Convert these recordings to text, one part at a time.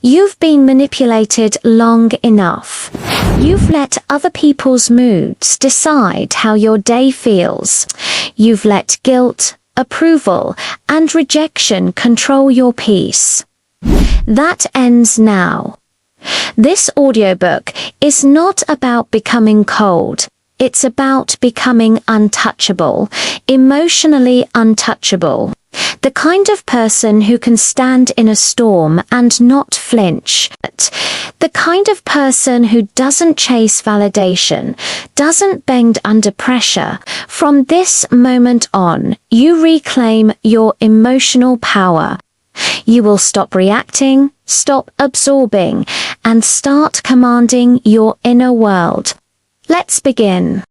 You've been manipulated long enough. You've let other people's moods decide how your day feels. You've let guilt, approval, and rejection control your peace. That ends now. This audiobook is not about becoming cold. It's about becoming untouchable, emotionally untouchable. The kind of person who can stand in a storm and not flinch. The kind of person who doesn't chase validation, doesn't bend under pressure. From this moment on, you reclaim your emotional power. You will stop reacting, stop absorbing, and start commanding your inner world. Let's begin.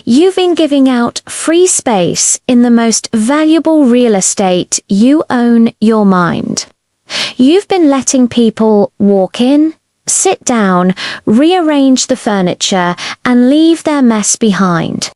You've been giving out free space in the most valuable real estate you own, your mind. You've been letting people walk in, sit down, rearrange the furniture, and leave their mess behind.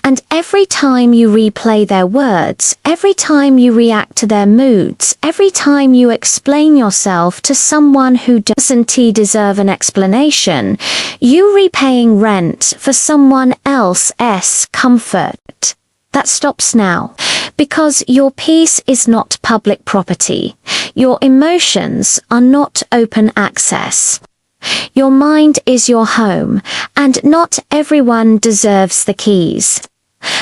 And every time you replay their words, every time you react to their moods, every time you explain yourself to someone who doesn't deserve an explanation, you're repaying rent for someone else's comfort. That stops now, because your peace is not public property. Your emotions are not open access. Your mind is your home, and not everyone deserves the keys.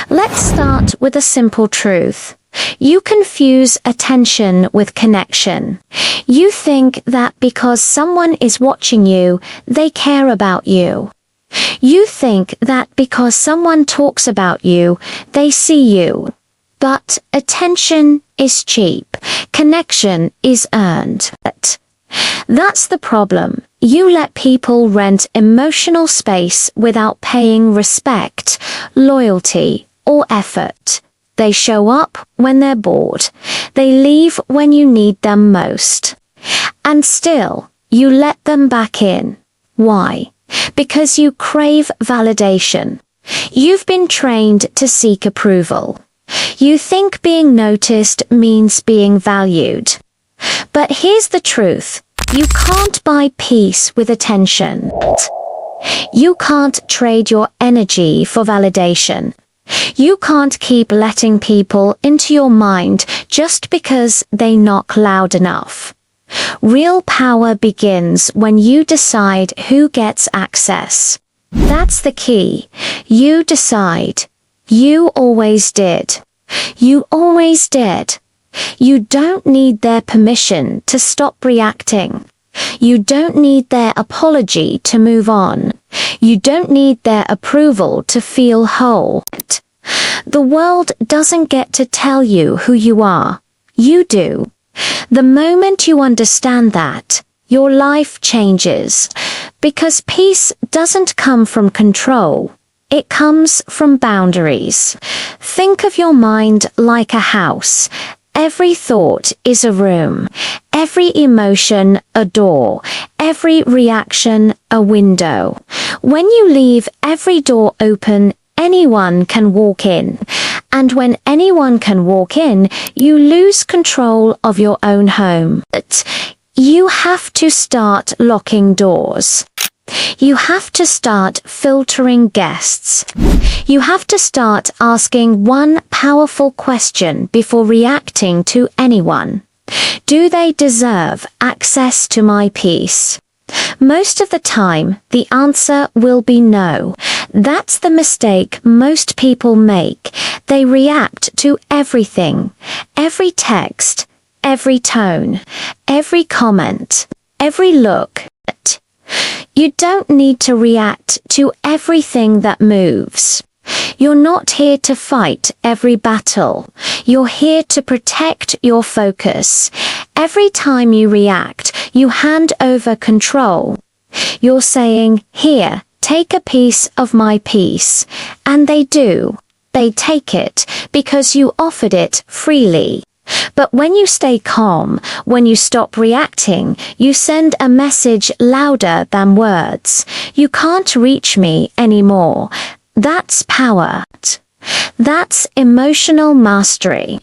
Let's start with a simple truth. You confuse attention with connection. You think that because someone is watching you, they care about you. You think that because someone talks about you, they see you. But attention is cheap. Connection is earned. That's the problem. You let people rent emotional space without paying respect, loyalty, or effort. They show up when they're bored. They leave when you need them most. And still, you let them back in. Why? Because you crave validation. You've been trained to seek approval. You think being noticed means being valued. But here's the truth. You can't buy peace with attention. You can't trade your energy for validation. You can't keep letting people into your mind just because they knock loud enough. Real power begins when you decide who gets access. That's the key. You decide. You always did. You always did. You don't need their permission to stop reacting. You don't need their apology to move on. You don't need their approval to feel whole. The world doesn't get to tell you who you are. You do. The moment you understand that, your life changes. Because peace doesn't come from control. It comes from boundaries. Think of your mind like a house. Every thought is a room, every emotion a door, every reaction a window. When you leave every door open, anyone can walk in. And when anyone can walk in, you lose control of your own home. But you have to start locking doors. You have to start filtering guests. You have to start asking one powerful question before reacting to anyone. Do they deserve access to my peace? Most of the time, the answer will be no. That's the mistake most people make. They react to everything, every text, every tone, every comment, every look. You don't need to react to everything that moves. You're not here to fight every battle. You're here to protect your focus. Every time you react, you hand over control. You're saying, "Here, take a piece of my peace." And they do. They take it because you offered it freely. But when you stay calm, when you stop reacting, you send a message louder than words. You can't reach me anymore. That's power. That's emotional mastery.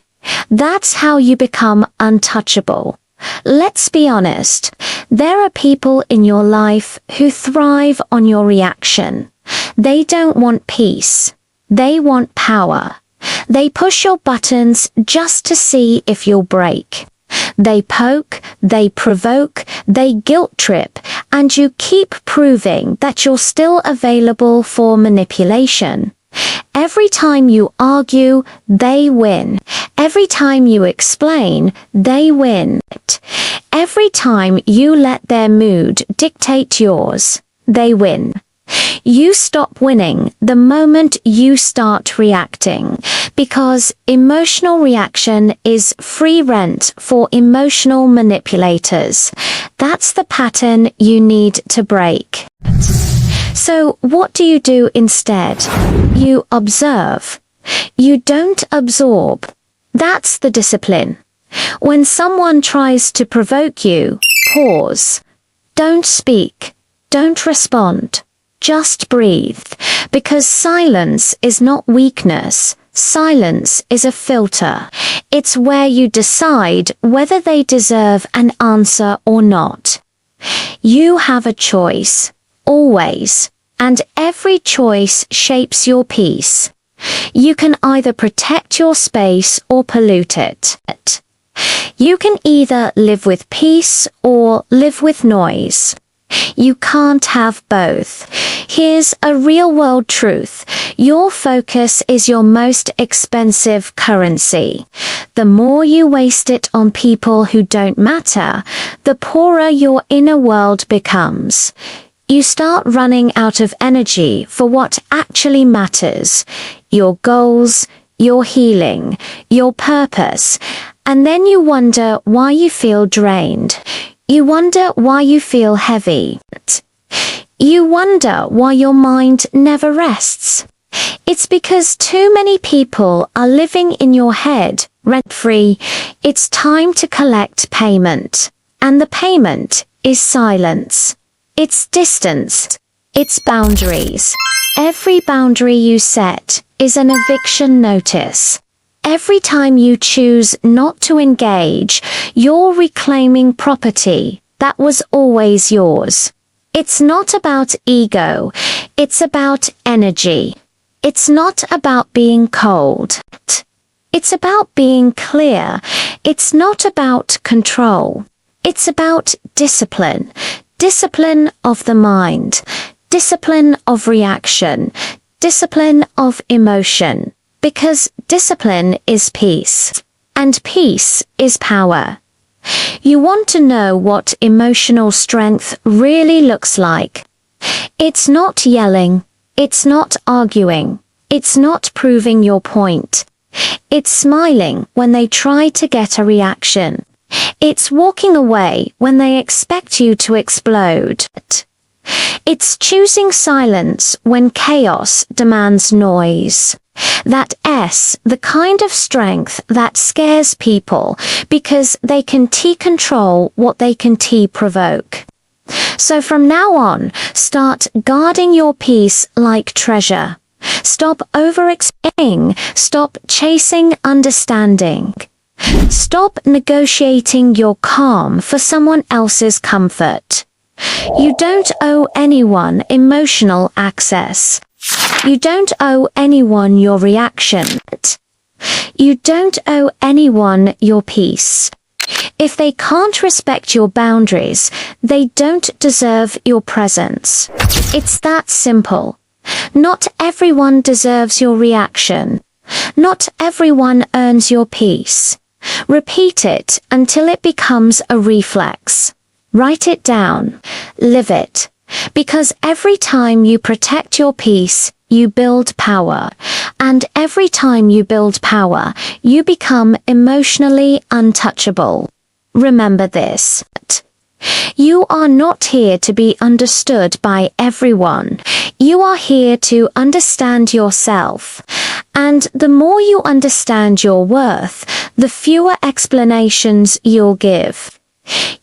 That's how you become untouchable. Let's Let's be honest. There are people in your life who thrive on your reaction. They don't want peace. They want power. They push your buttons just to see if you'll break. They poke, they provoke, they guilt trip, and you keep proving that you're still available for manipulation. Every time you argue, they win. Every time you explain, they win. Every time you let their mood dictate yours, they win. You stop winning the moment you start reacting, because emotional reaction is free rent for emotional manipulators. That's the pattern you need to break. So what do you do instead? You observe. You don't absorb. That's the discipline. When someone tries to provoke you, pause. Don't speak. Don't respond. Just breathe. Because silence is not weakness. Silence is a filter. It's where you decide whether they deserve an answer or not. You have a choice. Always. And every choice shapes your peace. You can either protect your space or pollute it. You can either live with peace or live with noise. You can't have both. Here's a real-world truth. Your focus is your most expensive currency. The more you waste it on people who don't matter, the poorer your inner world becomes. You start running out of energy for what actually matters. Your goals, your healing, your purpose. And then you wonder why you feel drained. You wonder why you feel heavy. You wonder why your mind never rests. It's because too many people are living in your head, rent-free. It's time to collect payment. And the payment is silence. It's distance. It's boundaries. Every boundary you set is an eviction notice. Every time you choose not to engage, you're reclaiming property that was always yours. It's not about ego. It's about energy. It's not about being cold. It's about being clear. It's not about control. It's about discipline. Discipline of the mind. Discipline of reaction. Discipline of emotion. Because discipline is peace. And peace is power. You want to know what emotional strength really looks like. It's not yelling. It's not arguing. It's not proving your point. It's smiling when they try to get a reaction. It's walking away when they expect you to explode. It's choosing silence when chaos demands noise. That S, the kind of strength that scares people because they can T-control what they can T-provoke. So from now on, start guarding your peace like treasure. Stop over-explaining. Stop chasing understanding. Stop negotiating your calm for someone else's comfort. You don't owe anyone emotional access. You don't owe anyone your reaction. You don't owe anyone your peace. If they can't respect your boundaries, they don't deserve your presence. It's that simple. Not everyone deserves your reaction. Not everyone earns your peace. Repeat it until it becomes a reflex. Write it down. Live it. Because every time you protect your peace, you build power. And every time you build power, you become emotionally untouchable. Remember this. You are not here to be understood by everyone. You are here to understand yourself. And the more you understand your worth, the fewer explanations you'll give.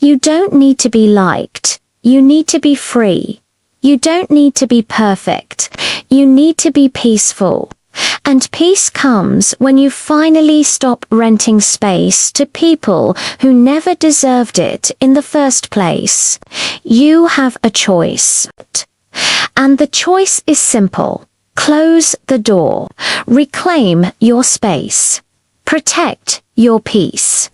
You don't need to be liked. You need to be free. You don't need to be perfect. You need to be peaceful. And peace comes when you finally stop renting space to people who never deserved it in the first place. You have a choice. And the choice is simple. Close the door. Reclaim your space. Protect your peace.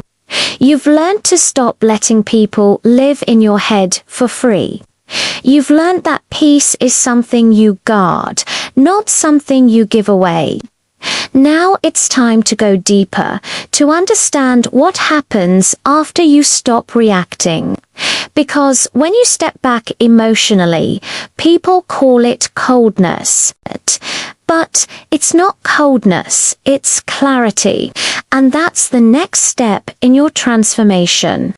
You've learned to stop letting people live in your head for free. You've learned that peace is something you guard, not something you give away. Now it's time to go deeper, to understand what happens after you stop reacting. Because when you step back emotionally, people call it coldness. But it's not coldness, it's clarity. And that's the next step in your transformation.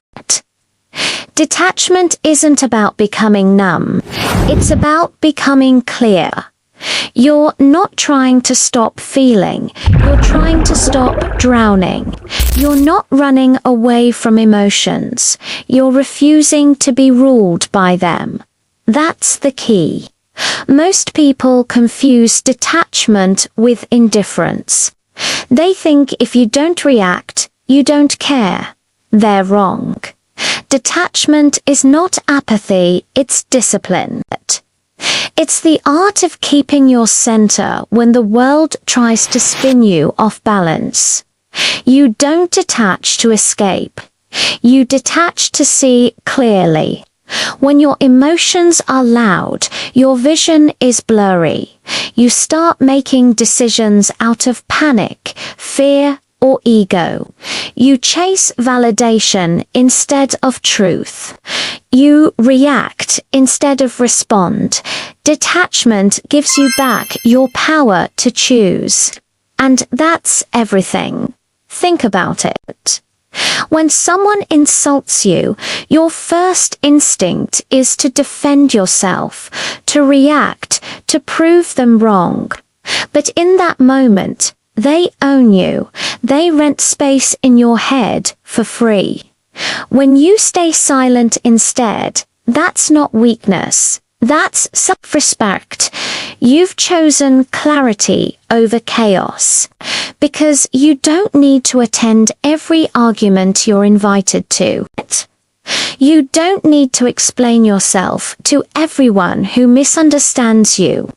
Detachment isn't about becoming numb. It's about becoming clear. You're not trying to stop feeling. You're trying to stop drowning. You're not running away from emotions. You're refusing to be ruled by them. That's the key. Most people confuse detachment with indifference. They think if you don't react, you don't care. They're wrong. Detachment is not apathy, it's discipline. It's the art of keeping your center when the world tries to spin you off balance. You don't detach to escape. You detach to see clearly. When your emotions are loud, your vision is blurry. You start making decisions out of panic, fear, or ego. You chase validation instead of truth. You react instead of respond. Detachment gives you back your power to choose. And that's everything. Think about it. When someone insults you, your first instinct is to defend yourself, to react, to prove them wrong. But in that moment, they own you. They rent space in your head for free. When you stay silent instead, that's not weakness. That's self-respect. You've chosen clarity over chaos. Because you don't need to attend every argument you're invited to. You don't need to explain yourself to everyone who misunderstands you.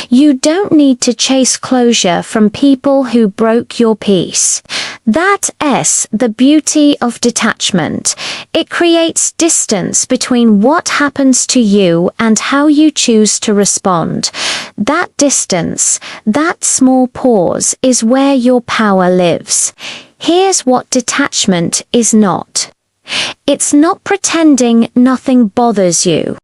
You don't need to chase closure from people who broke your peace. That's the beauty of detachment. It creates distance between what happens to you and how you choose to respond. That distance, that small pause, is where your power lives. Here's what detachment is not. It's not pretending nothing bothers you.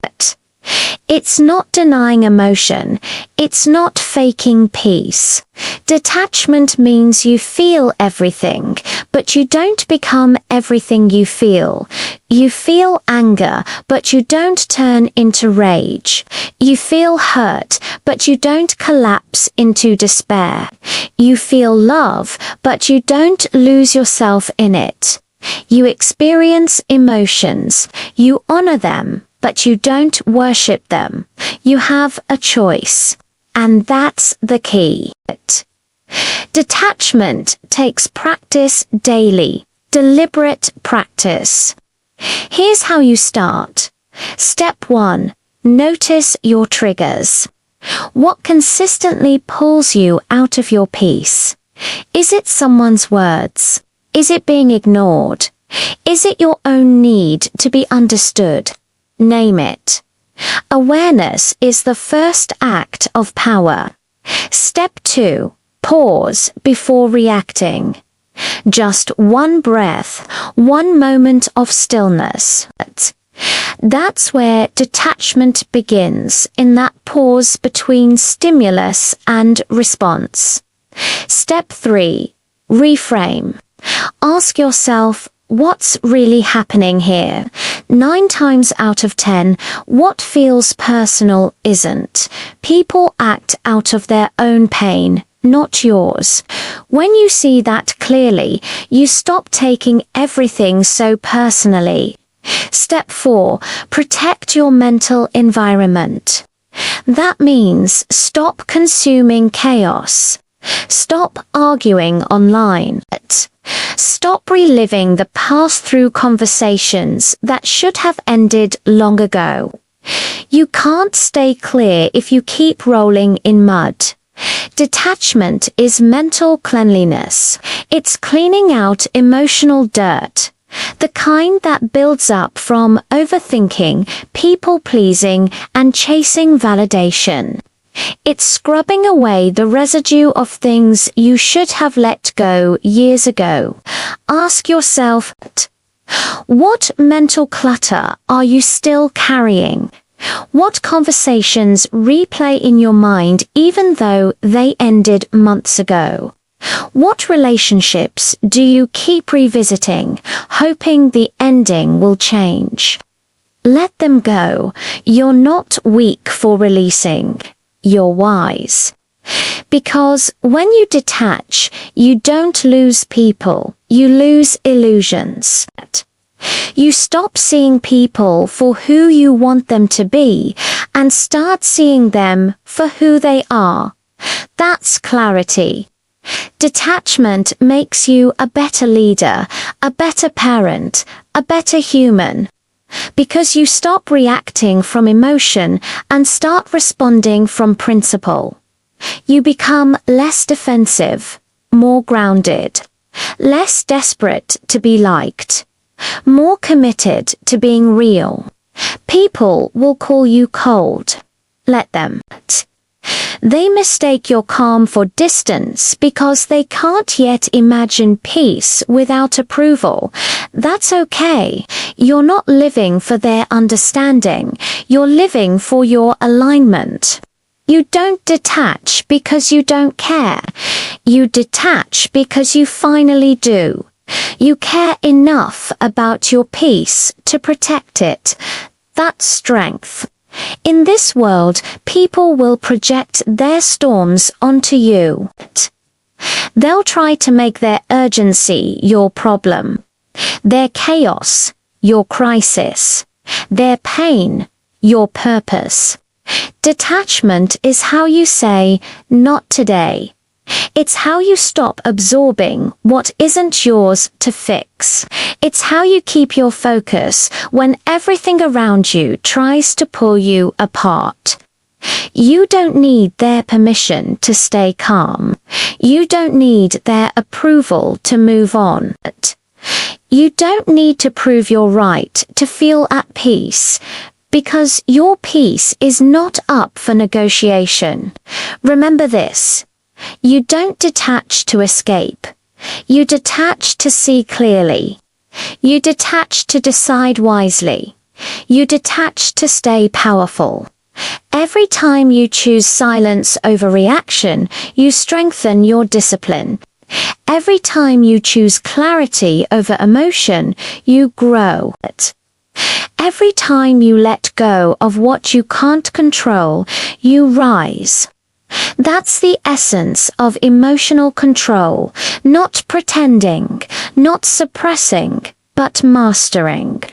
It's not denying emotion. It's not faking peace. Detachment means you feel everything, but you don't become everything you feel. You feel anger, but you don't turn into rage. You feel hurt, but you don't collapse into despair. You feel love, but you don't lose yourself in it. You experience emotions. You honor them, but you don't worship them. You have a choice. And that's the key. Detachment takes practice daily, deliberate practice. Here's how you start. Step 1. Notice your triggers. What consistently pulls you out of your peace? Is it someone's words? Is it being ignored? Is it your own need to be understood? Name it. Awareness is the first act of power. Step 2. Pause before reacting. Just one breath, one moment of stillness. That's where detachment begins, in that pause between stimulus and response. Step 3. Reframe. Ask yourself, what's really happening here? 9 times out of 10, what feels personal isn't. People act out of their own pain, not yours. When you see that clearly, you stop taking everything so personally. Step 4. Protect your mental environment. That means stop consuming chaos. Stop arguing online. Stop reliving the past through conversations that should have ended long ago. You can't stay clear if you keep rolling in mud. Detachment is mental cleanliness. It's cleaning out emotional dirt. The kind that builds up from overthinking, people-pleasing, and chasing validation. It's scrubbing away the residue of things you should have let go years ago. Ask yourself, what mental clutter are you still carrying? What conversations replay in your mind even though they ended months ago? What relationships do you keep revisiting, hoping the ending will change? Let them go. You're not weak for releasing. You're wise. Because when you detach, you don't lose people, you lose illusions. You stop seeing people for who you want them to be and start seeing them for who they are. That's clarity. Detachment makes you a better leader, a better parent, a better human. Because you stop reacting from emotion and start responding from principle. You become less defensive, more grounded, less desperate to be liked, more committed to being real. People will call you cold. Let them. They mistake your calm for distance because they can't yet imagine peace without approval. That's okay. You're not living for their understanding. You're living for your alignment. You don't detach because you don't care. You detach because you finally do. You care enough about your peace to protect it. That's strength. In this world, people will project their storms onto you. They'll try to make their urgency your problem, their chaos your crisis, their pain your purpose. Detachment is how you say, not today. It's how you stop absorbing what isn't yours to fix. It's how you keep your focus when everything around you tries to pull you apart. You don't need their permission to stay calm. You don't need their approval to move on. You don't need to prove you're right to feel at peace, because your peace is not up for negotiation. Remember this. You don't detach to escape. You detach to see clearly. You detach to decide wisely. You detach to stay powerful. Every time you choose silence over reaction, you strengthen your discipline. Every time you choose clarity over emotion, you grow. Every time you let go of what you can't control, you rise. That's the essence of emotional control, not pretending, not suppressing, but mastering.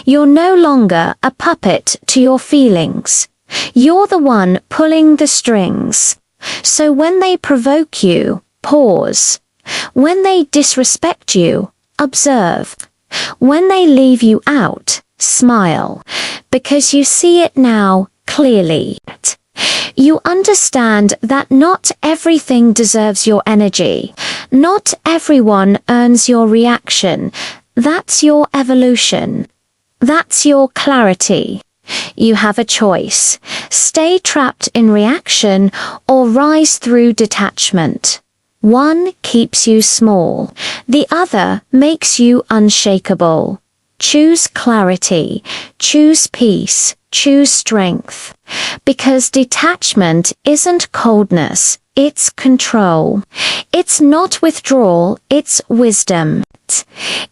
You're no longer a puppet to your feelings. You're the one pulling the strings. So when they provoke you, pause. When they disrespect you, observe. When they leave you out, smile. Because you see it now clearly. You understand that not everything deserves your energy. Not everyone earns your reaction. That's your evolution. That's your clarity. You have a choice. Stay trapped in reaction or rise through detachment. One keeps you small. The other makes you unshakable. Choose clarity. Choose peace. Choose strength. Because detachment isn't coldness, it's control. It's not withdrawal, it's wisdom.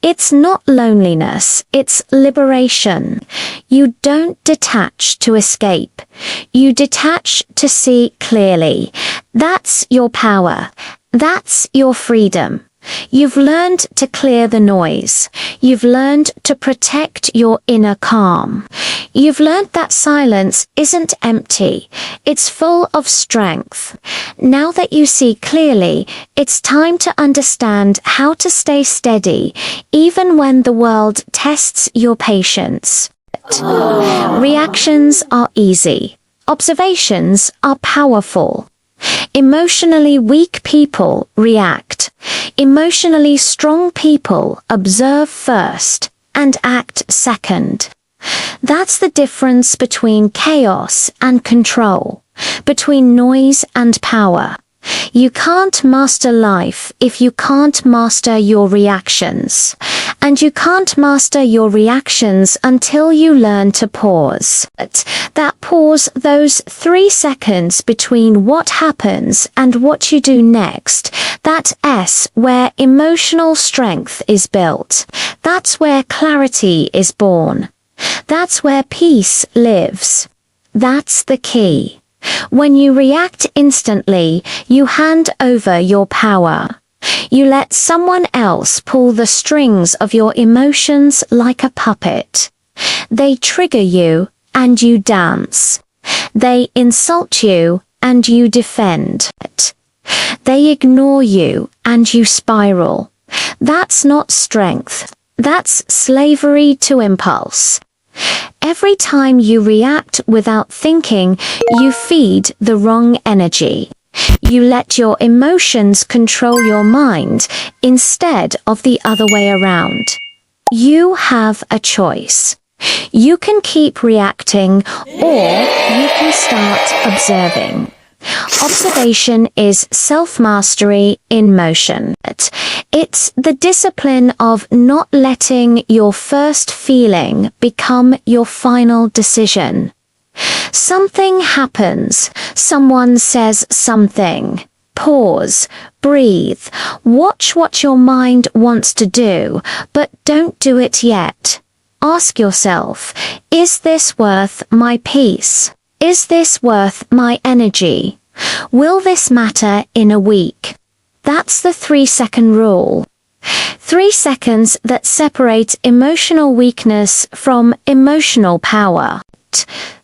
It's not loneliness, it's liberation. You don't detach to escape. You detach to see clearly. That's your power. That's your freedom. You've learned to clear the noise. You've learned to protect your inner calm. You've learned that silence isn't empty, it's full of strength. Now that you see clearly, it's time to understand how to stay steady, even when the world tests your patience. Reactions are easy. Observations are powerful. Emotionally weak people react. Emotionally strong people observe first and act second. That's the difference between chaos and control, between noise and power. You can't master life if you can't master your reactions. And you can't master your reactions until you learn to pause. That pause, those 3 seconds between what happens and what you do next, that S where emotional strength is built. That's where clarity is born. That's where peace lives. That's the key. When you react instantly, you hand over your power. You let someone else pull the strings of your emotions like a puppet. They trigger you, and you dance. They insult you, and you defend. They ignore you, and you spiral. That's not strength. That's slavery to impulse. Every time you react without thinking, you feed the wrong energy. You let your emotions control your mind instead of the other way around. You have a choice. You can keep reacting, or you can start observing. Observation is self-mastery in motion. It's the discipline of not letting your first feeling become your final decision. Something happens. Someone says something. Pause. Breathe. Watch what your mind wants to do, but don't do it yet. Ask yourself, is this worth my peace? Is this worth my energy? Will this matter in a week? That's the 3-second rule. 3 seconds that separate emotional weakness from emotional power.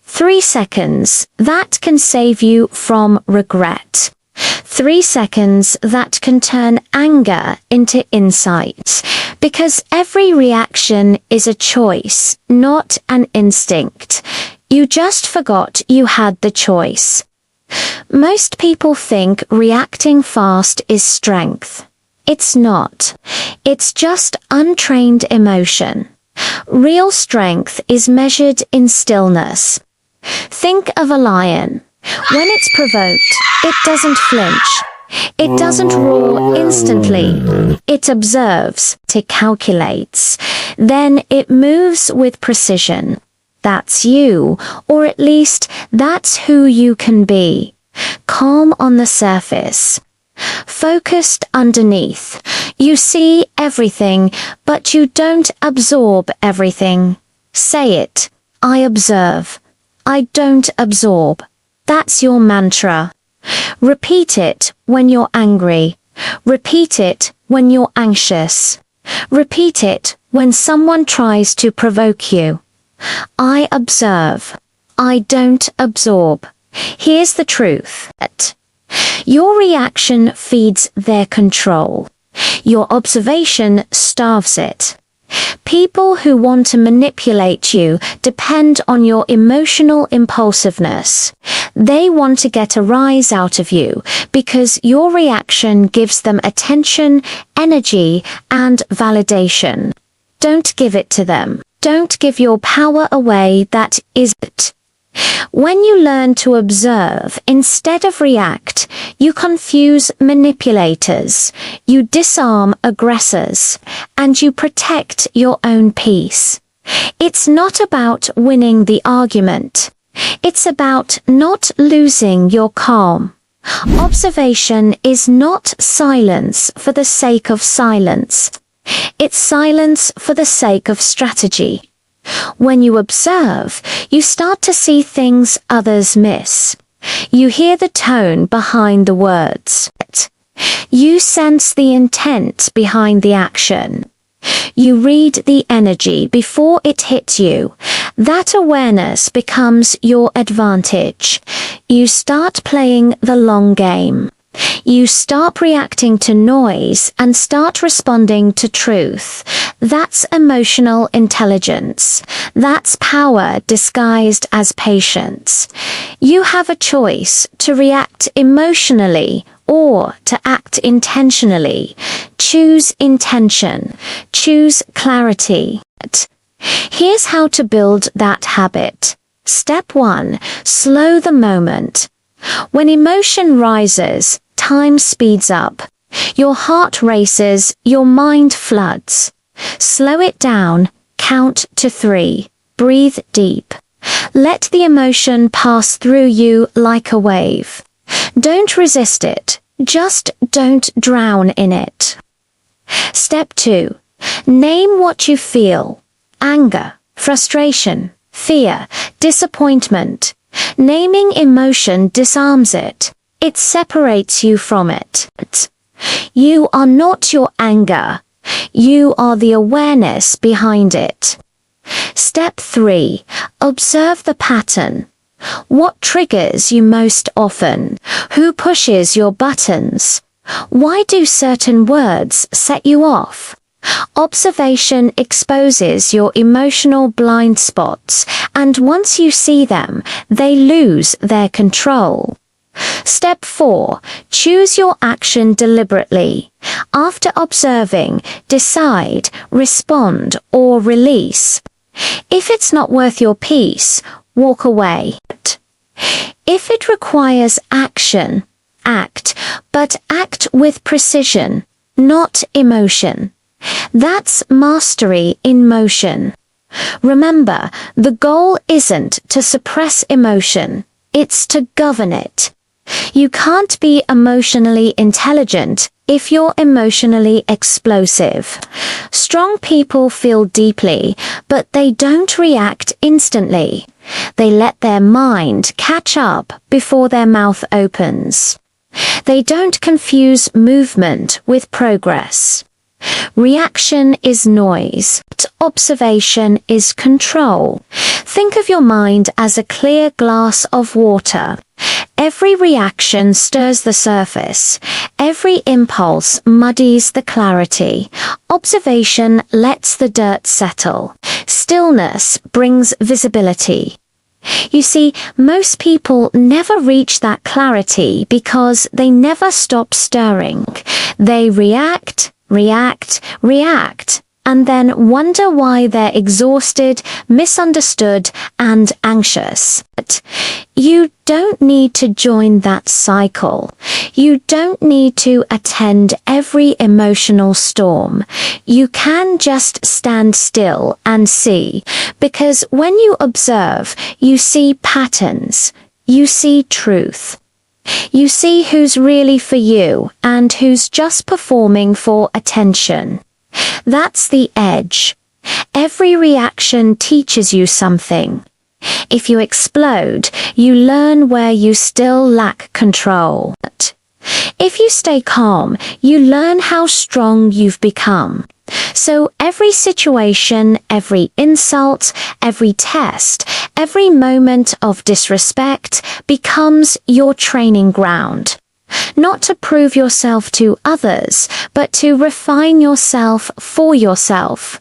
3 seconds that can save you from regret. 3 seconds that can turn anger into insight. Because every reaction is a choice, not an instinct. You just forgot you had the choice. Most people think reacting fast is strength. It's not. It's just untrained emotion. Real strength is measured in stillness. Think of a lion. When it's provoked, it doesn't flinch. It doesn't roar instantly. It observes, it calculates. Then it moves with precision. That's you, or at least that's who you can be. Calm on the surface. Focused underneath. You see everything, but you don't absorb everything. Say it. I observe. I don't absorb. That's your mantra. Repeat it when you're angry. Repeat it when you're anxious. Repeat it when someone tries to provoke you. I observe. I don't absorb. Here's the truth. Your reaction feeds their control. Your observation starves it. People who want to manipulate you depend on your emotional impulsiveness. They want to get a rise out of you because your reaction gives them attention, energy, and validation. Don't give it to them. Don't give your power away. That is it. When you learn to observe instead of react, you confuse manipulators, you disarm aggressors, and you protect your own peace. It's not about winning the argument. It's about not losing your calm. Observation is not silence for the sake of silence. It's silence for the sake of strategy. When you observe, you start to see things others miss. You hear the tone behind the words. You sense the intent behind the action. You read the energy before it hits you. That awareness becomes your advantage. You start playing the long game. You stop reacting to noise and start responding to truth. That's emotional intelligence. That's power disguised as patience. You have a choice to react emotionally or to act intentionally. Choose intention. Choose clarity. Here's how to build that habit. Step 1. Slow the moment. When emotion rises, time speeds up. Your heart races, your mind floods. Slow it down, count to 3. Breathe deep. Let the emotion pass through you like a wave. Don't resist it, just don't drown in it. Step 2. Name what you feel. Anger, frustration, fear, disappointment. Naming emotion disarms it. It separates you from it. You are not your anger. You are the awareness behind it. Step 3. Observe the pattern. What triggers you most often? Who pushes your buttons? Why do certain words set you off? Observation exposes your emotional blind spots, and once you see them, they lose their control. Step 4. Choose your action deliberately. After observing, decide, respond, or release. If it's not worth your peace, walk away. If it requires action, act, but act with precision, not emotion. That's mastery in motion. Remember, the goal isn't to suppress emotion, it's to govern it. You can't be emotionally intelligent if you're emotionally explosive. Strong people feel deeply, but they don't react instantly. They let their mind catch up before their mouth opens. They don't confuse movement with progress. Reaction is noise. Observation is control. Think of your mind as a clear glass of water. Every reaction stirs the surface. Every impulse muddies the clarity. Observation lets the dirt settle. Stillness brings visibility. You see, most people never reach that clarity because they never stop stirring. They react, and then wonder why they're exhausted, misunderstood, and anxious. But you don't need to join that cycle. You don't need to attend every emotional storm. You can just stand still and see, because when you observe, you see patterns, you see truth. You see who's really for you and who's just performing for attention. That's the edge. Every reaction teaches you something. If you explode, you learn where you still lack control. If you stay calm, you learn how strong you've become. So every situation, every insult, every test, every moment of disrespect becomes your training ground. Not to prove yourself to others, but to refine yourself for yourself.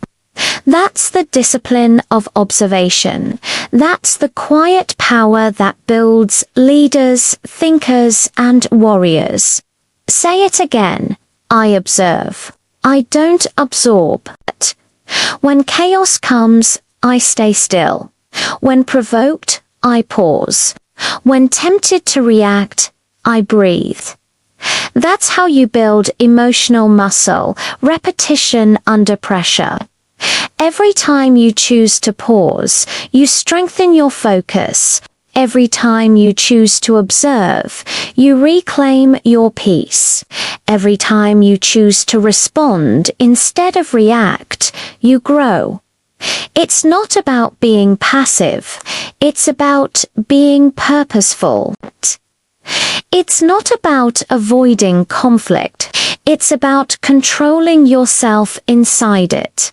That's the discipline of observation. That's the quiet power that builds leaders, thinkers, and warriors. Say it again. I observe. I don't absorb. When chaos comes, I stay still. When provoked, I pause. When tempted to react, I breathe. That's how you build emotional muscle, repetition under pressure. Every time you choose to pause, you strengthen your focus. Every time you choose to observe, you reclaim your peace. Every time you choose to respond instead of react, you grow. It's not about being passive. It's about being purposeful. It's not about avoiding conflict. It's about controlling yourself inside it.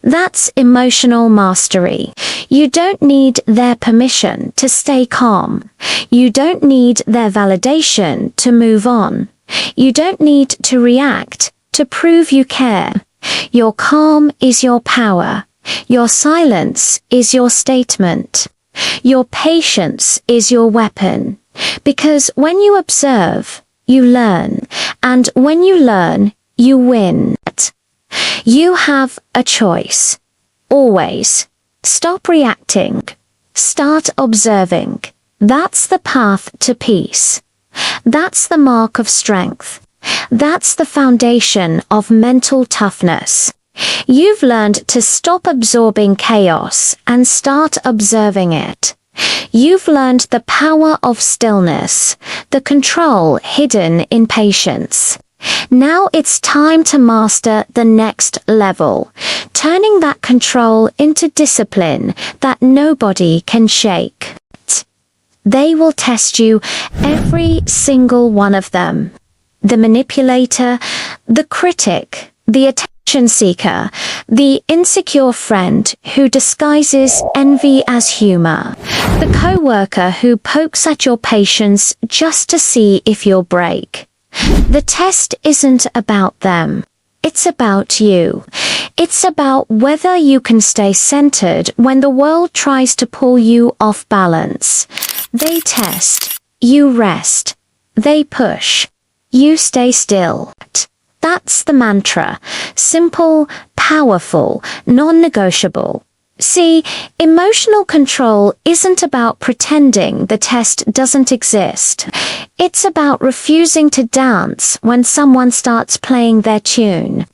That's emotional mastery. You don't need their permission to stay calm. You don't need their validation to move on. You don't need to react to prove you care. Your calm is your power. Your silence is your statement. Your patience is your weapon. Because when you observe, you learn. And when you learn, you win. You have a choice. Always. Stop reacting. Start observing. That's the path to peace. That's the mark of strength. That's the foundation of mental toughness. You've learned to stop absorbing chaos and start observing it. You've learned the power of stillness, the control hidden in patience. Now it's time to master the next level, turning that control into discipline that nobody can shake. They will test you, every single one of them. The manipulator, the critic, the attention seeker, the insecure friend who disguises envy as humor, the coworker who pokes at your patience just to see if you'll break. The test isn't about them. It's about you. It's about whether you can stay centered when the world tries to pull you off balance. They test. You rest. They push. You stay still. That's the mantra. Simple, powerful, non-negotiable. See, emotional control isn't about pretending the test doesn't exist. It's about refusing to dance when someone starts playing their tune.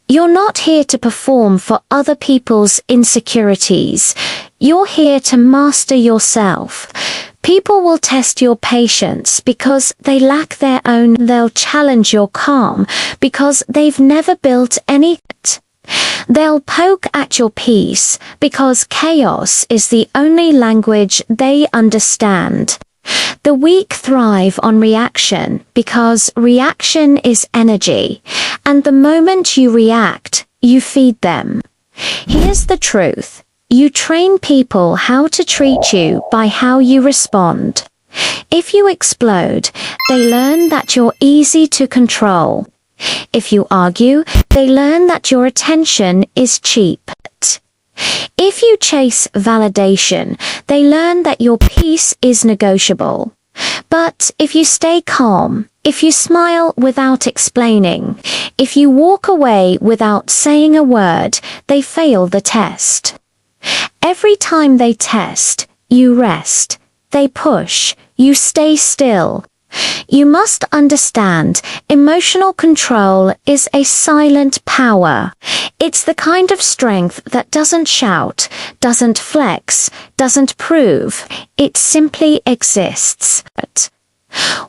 You're not here to perform for other people's insecurities. You're here to master yourself. People will test your patience because they lack their own. They'll challenge your calm because they've never built any. They'll poke at your peace because chaos is the only language they understand. The weak thrive on reaction because reaction is energy, and the moment you react, you feed them. Here's the truth. You train people how to treat you by how you respond. If you explode, they learn that you're easy to control. If you argue, they learn that your attention is cheap. If you chase validation, they learn that your peace is negotiable. But if you stay calm, if you smile without explaining, if you walk away without saying a word, they fail the test. Every time they test, you rest. They push, you stay still. You must understand, emotional control is a silent power. It's the kind of strength that doesn't shout, doesn't flex, doesn't prove. It simply exists.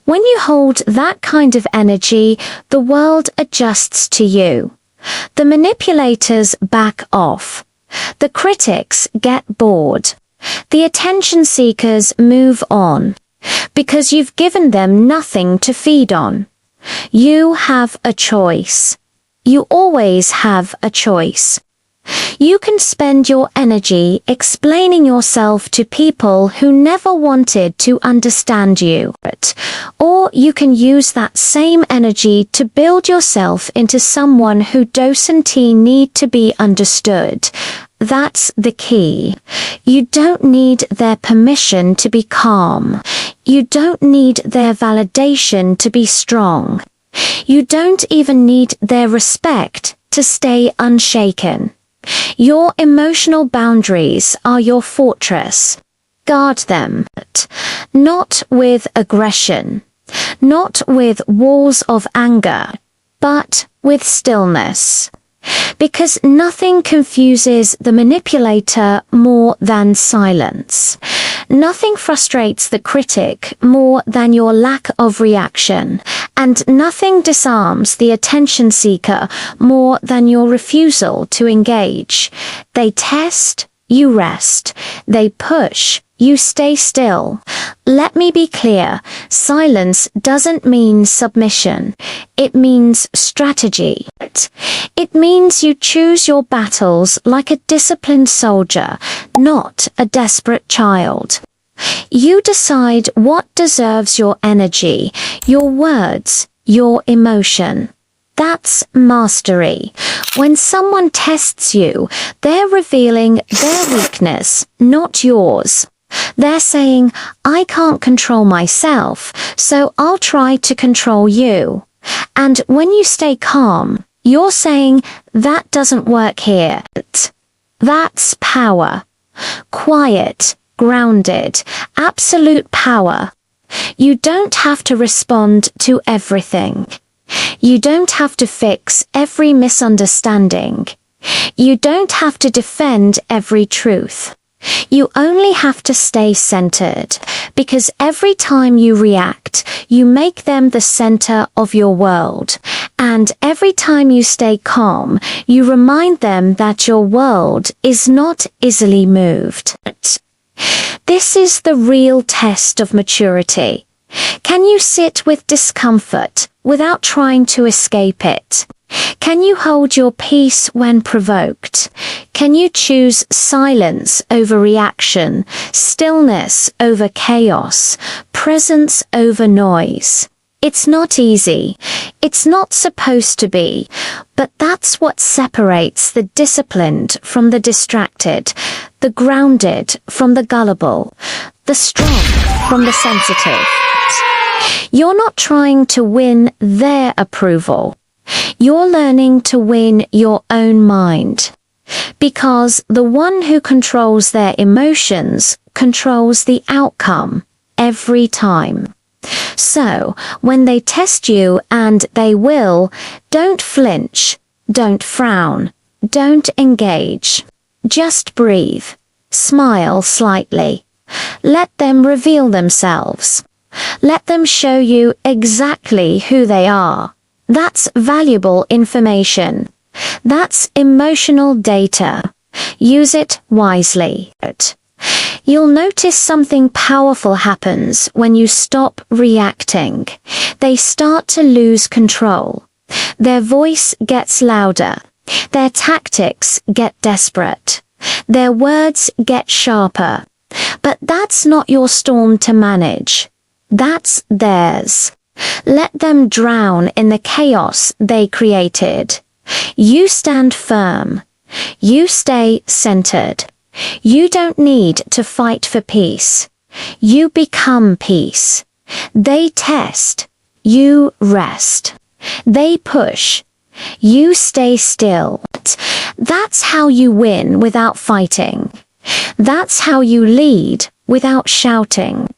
When you hold that kind of energy, the world adjusts to you. The manipulators back off. The critics get bored. The attention seekers move on. Because you've given them nothing to feed on. You have a choice. You always have a choice. You can spend your energy explaining yourself to people who never wanted to understand you. Or you can use that same energy to build yourself into someone who doesn't need to be understood. That's the key. You don't need their permission to be calm. You don't need their validation to be strong. You don't even need their respect to stay unshaken. Your emotional boundaries are your fortress. Guard them. Not with aggression. Not with walls of anger. But with stillness. Because nothing confuses the manipulator more than silence. Nothing frustrates the critic more than your lack of reaction. And nothing disarms the attention seeker more than your refusal to engage. They test, you rest. They push, You stay still. Let me be clear. Silence doesn't mean submission. It means strategy. It means you choose your battles like a disciplined soldier, not a desperate child. You decide what deserves your energy, your words, your emotion. That's mastery. When someone tests you, they're revealing their weakness, not yours. They're saying, I can't control myself, so I'll try to control you. And when you stay calm, you're saying, that doesn't work here. That's power. Quiet, grounded, absolute power. You don't have to respond to everything. You don't have to fix every misunderstanding. You don't have to defend every truth. You only have to stay centered, because every time you react, you make them the center of your world. And every time you stay calm, you remind them that your world is not easily moved. This is the real test of maturity. Can you sit with discomfort without trying to escape it? Can you hold your peace when provoked? Can you choose silence over reaction, stillness over chaos, presence over noise? It's not easy. It's not supposed to be. But that's what separates the disciplined from the distracted, the grounded from the gullible, the strong from the sensitive. You're not trying to win their approval. You're learning to win your own mind. Because the one who controls their emotions controls the outcome every time. So, when they test you, and they will, don't flinch, don't frown, don't engage. Just breathe. Smile slightly. Let them reveal themselves. Let them show you exactly who they are. That's valuable information. That's emotional data. Use it wisely. You'll notice something powerful happens when you stop reacting. They start to lose control. Their voice gets louder. Their tactics get desperate. Their words get sharper. But that's not your storm to manage. That's theirs. Let them drown in the chaos they created. You stand firm. You stay centered. You don't need to fight for peace. You become peace. They test. You rest. They push. You stay still. That's how you win without fighting. That's how you lead without shouting.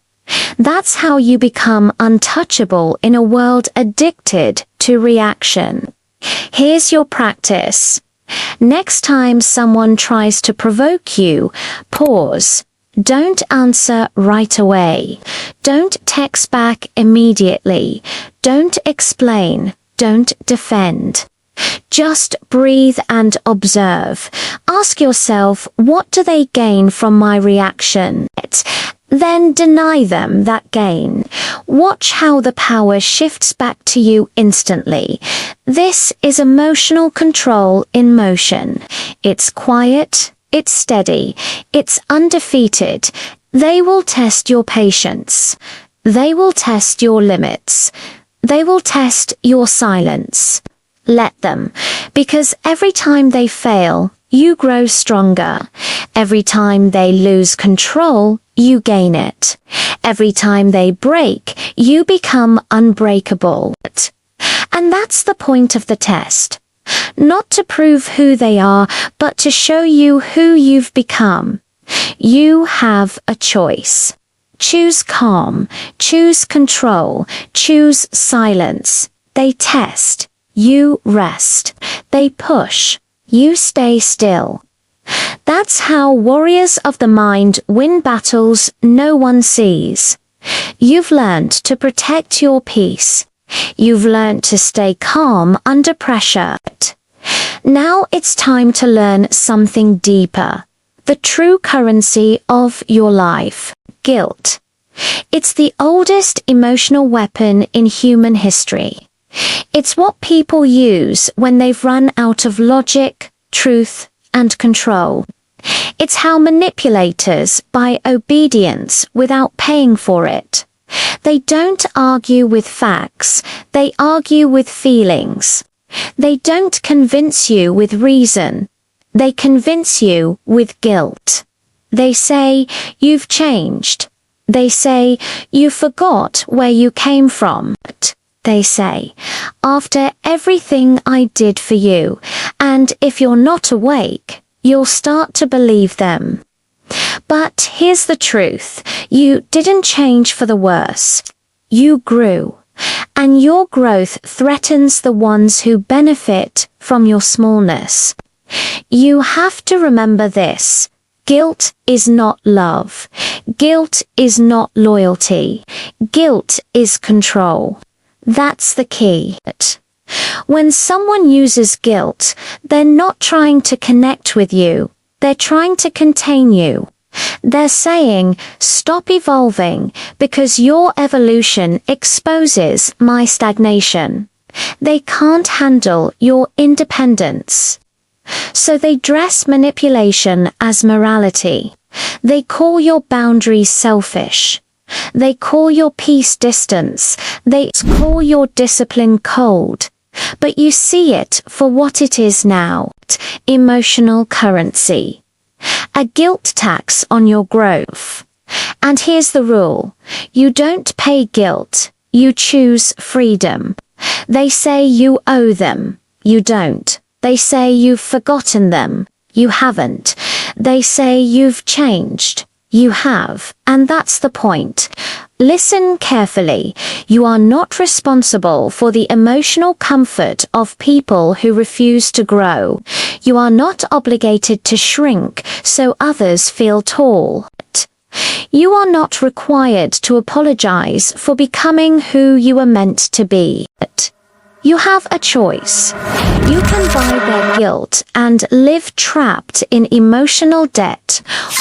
That's how you become untouchable in a world addicted to reaction. Here's your practice. Next time someone tries to provoke you, pause. Don't answer right away. Don't text back immediately. Don't explain. Don't defend. Just breathe and observe. Ask yourself, what do they gain from my reaction? Then deny them that gain. Watch how the power shifts back to you instantly. This is emotional control in motion. It's quiet, it's steady, it's undefeated. They will test your patience. They will test your limits. They will test your silence. Let them, because every time they fail, you grow stronger. Every time they lose control, you gain it. Every time they break, you become unbreakable. And that's the point of the test. Not to prove who they are, but to show you who you've become. You have a choice. Choose calm, choose control, choose silence. They test. You rest. They push. You stay still. That's how warriors of the mind win battles no one sees. You've learned to protect your peace. You've learned to stay calm under pressure. Now it's time to learn something deeper. the true currency of your life, guilt. It's the oldest emotional weapon in human history. It's what people use when they've run out of logic, truth, and control. It's how manipulators buy obedience without paying for it. They don't argue with facts, they argue with feelings. They don't convince you with reason, they convince you with guilt. They say, you've changed. They say, you forgot where you came from. They say, after everything I did for you, and if you're not awake, you'll start to believe them. But here's the truth, you didn't change for the worse. You grew, and your growth threatens the ones who benefit from your smallness. You have to remember this. Guilt is not love. Guilt is not loyalty. Guilt is control. That's the key. When someone uses guilt, they're not trying to connect with you. They're trying to contain you. They're saying, stop evolving because your evolution exposes my stagnation. They can't handle your independence. So they dress manipulation as morality. They call your boundaries selfish. They call your peace distance. They call your discipline cold. But you see it for what it is now, emotional currency. A guilt tax on your growth. And here's the rule. You don't pay guilt. You choose freedom. They say you owe them. You don't. They say you've forgotten them. You haven't. They say you've changed. You have. And that's the point. Listen carefully. You are not responsible for the emotional comfort of people who refuse to grow. You are not obligated to shrink so others feel tall. You are not required to apologize for becoming who you were meant to be. You have a choice. You can buy their guilt and live trapped in emotional debt,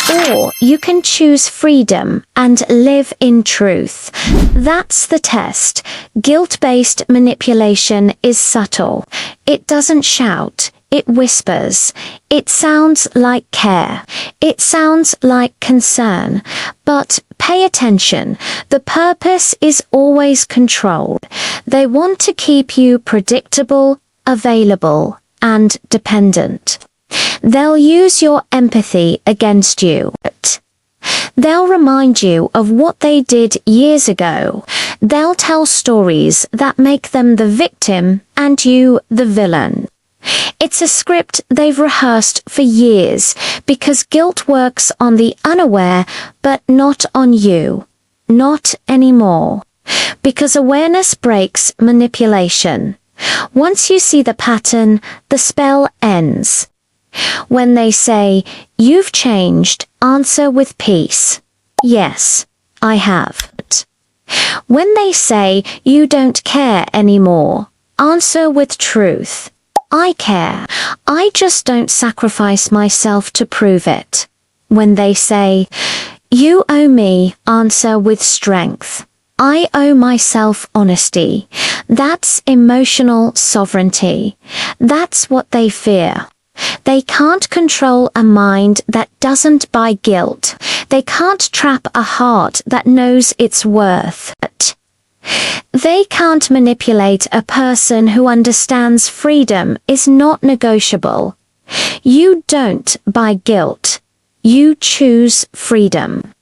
or you can choose freedom and live in truth. That's the test. Guilt-based manipulation is subtle. It doesn't shout. It whispers. It sounds like care. It sounds like concern. But pay attention. The purpose is always control. They want to keep you predictable, available, and dependent. They'll use your empathy against you. They'll remind you of what they did years ago. They'll tell stories that make them the victim and you the villain. It's a script they've rehearsed for years because guilt works on the unaware but not on you. Not anymore. Because awareness breaks manipulation. Once you see the pattern, the spell ends. When they say, you've changed, answer with peace. Yes, I have. When they say, you don't care anymore, answer with truth. I care. I just don't sacrifice myself to prove it. When they say, you owe me, answer with strength. I owe myself honesty. That's emotional sovereignty. That's what they fear. They can't control a mind that doesn't buy guilt. They can't trap a heart that knows its worth. They can't manipulate a person who understands freedom is not negotiable. You don't buy guilt. You choose freedom.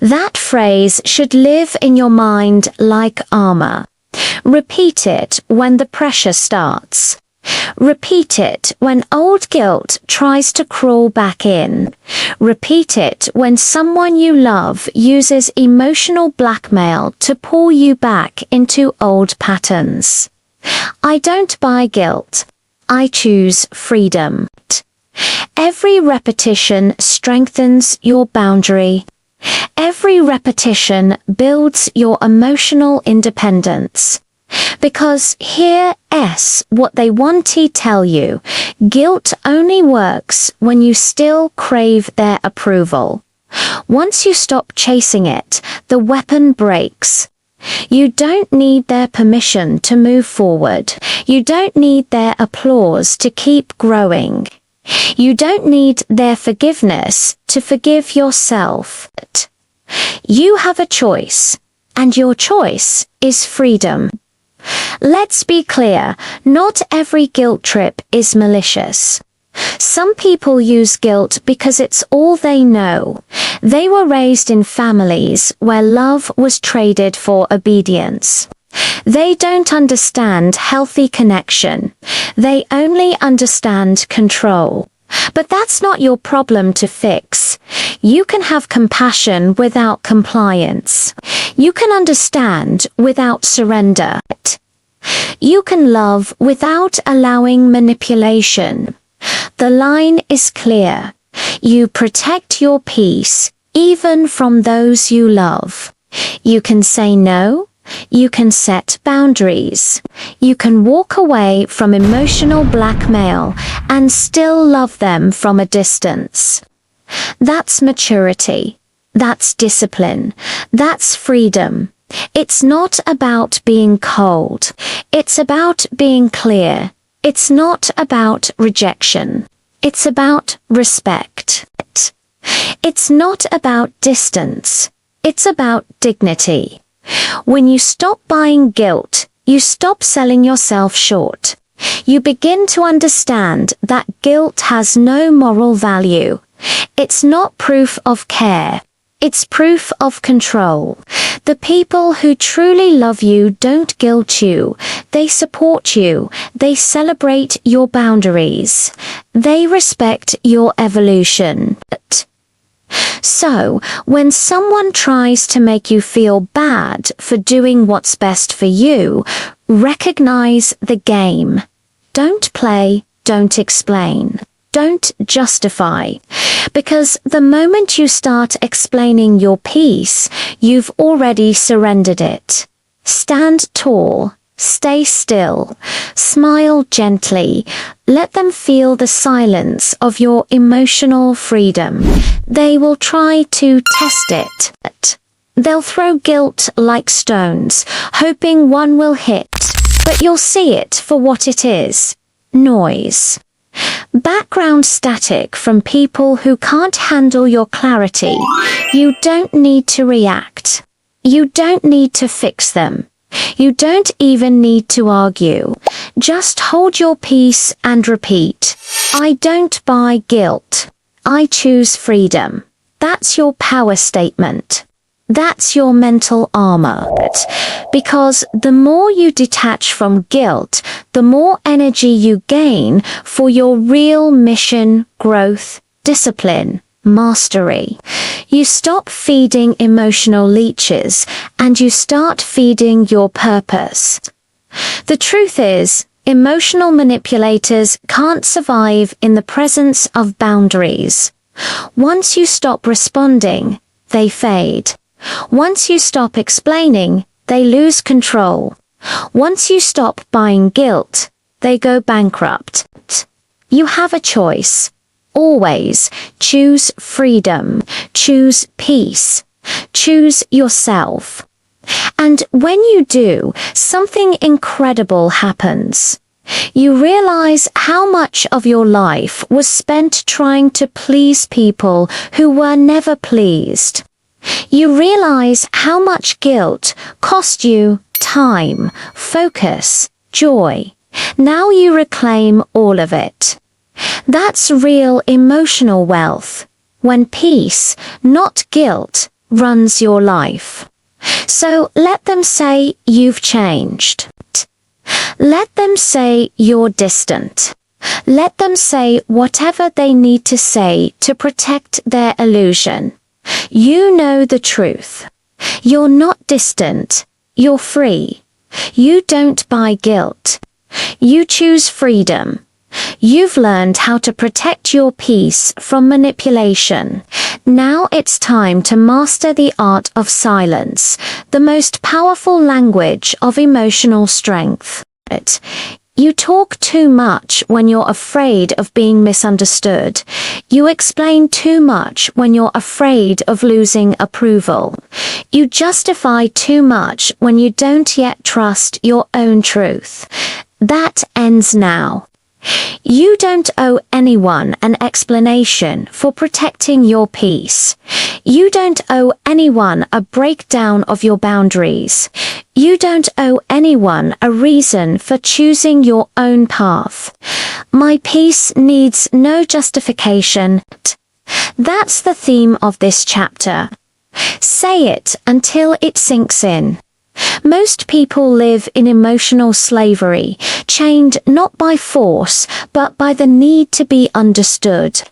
That phrase should live in your mind like armor. Repeat it when the pressure starts. Repeat it when old guilt tries to crawl back in. Repeat it when someone you love uses emotional blackmail to pull you back into old patterns. I don't buy guilt. I choose freedom. Every repetition strengthens your boundary. Every repetition builds your emotional independence. Because here's what they want to tell you. Guilt only works when you still crave their approval. Once you stop chasing it, the weapon breaks. You don't need their permission to move forward. You don't need their applause to keep growing. You don't need their forgiveness to forgive yourself. You have a choice, and your choice is freedom. Let's be clear, not every guilt trip is malicious. Some people use guilt because it's all they know. They were raised in families where love was traded for obedience. They don't understand healthy connection. They only understand control. But that's not your problem to fix. You can have compassion without compliance. You can understand without surrender. You can love without allowing manipulation. The line is clear. You protect your peace, even from those you love. You can say no. You can set boundaries. You can walk away from emotional blackmail and still love them from a distance. That's maturity. That's discipline. That's freedom. It's not about being cold. It's about being clear. It's not about rejection. It's about respect. It's not about distance. It's about dignity. When you stop buying guilt, you stop selling yourself short. You begin to understand that guilt has no moral value. It's not proof of care. It's proof of control. The people who truly love you don't guilt you. They support you. They celebrate your boundaries. They respect your evolution. So, when someone tries to make you feel bad for doing what's best for you, recognize the game. Don't play, don't explain. Don't justify. Because the moment you start explaining your peace, you've already surrendered it. Stand tall, stay still, smile gently, let them feel the silence of your emotional freedom. They will try to test it. They'll throw guilt like stones, hoping one will hit, but you'll see it for what it is. Noise. Background static from people who can't handle your clarity. You don't need to react. You don't need to fix them. You don't even need to argue. Just hold your peace and repeat. I don't buy guilt. I choose freedom. That's your power statement. That's your mental armor. Because the more you detach from guilt, the more energy you gain for your real mission, growth, discipline, mastery. You stop feeding emotional leeches and you start feeding your purpose. The truth is, emotional manipulators can't survive in the presence of boundaries. Once you stop responding, they fade. Once you stop explaining, they lose control. Once you stop buying guilt, they go bankrupt. You have a choice. Always choose freedom, choose peace, choose yourself. And when you do, something incredible happens. You realize how much of your life was spent trying to please people who were never pleased. You realize how much guilt cost you time, focus, joy. Now you reclaim all of it. That's real emotional wealth, when peace, not guilt, runs your life. So let them say you've changed. Let them say you're distant. Let them say whatever they need to say to protect their illusion. You know the truth. You're not distant. You're free. You don't buy guilt. You choose freedom. You've learned how to protect your peace from manipulation. Now it's time to master the art of silence, the most powerful language of emotional strength. You talk too much when you're afraid of being misunderstood. You explain too much when you're afraid of losing approval. You justify too much when you don't yet trust your own truth. That ends now. You don't owe anyone an explanation for protecting your peace. You don't owe anyone a breakdown of your boundaries. You don't owe anyone a reason for choosing your own path. My peace needs no justification. That's the theme of this chapter. Say it until it sinks in. Most people live in emotional slavery, chained not by force, but by the need to be understood.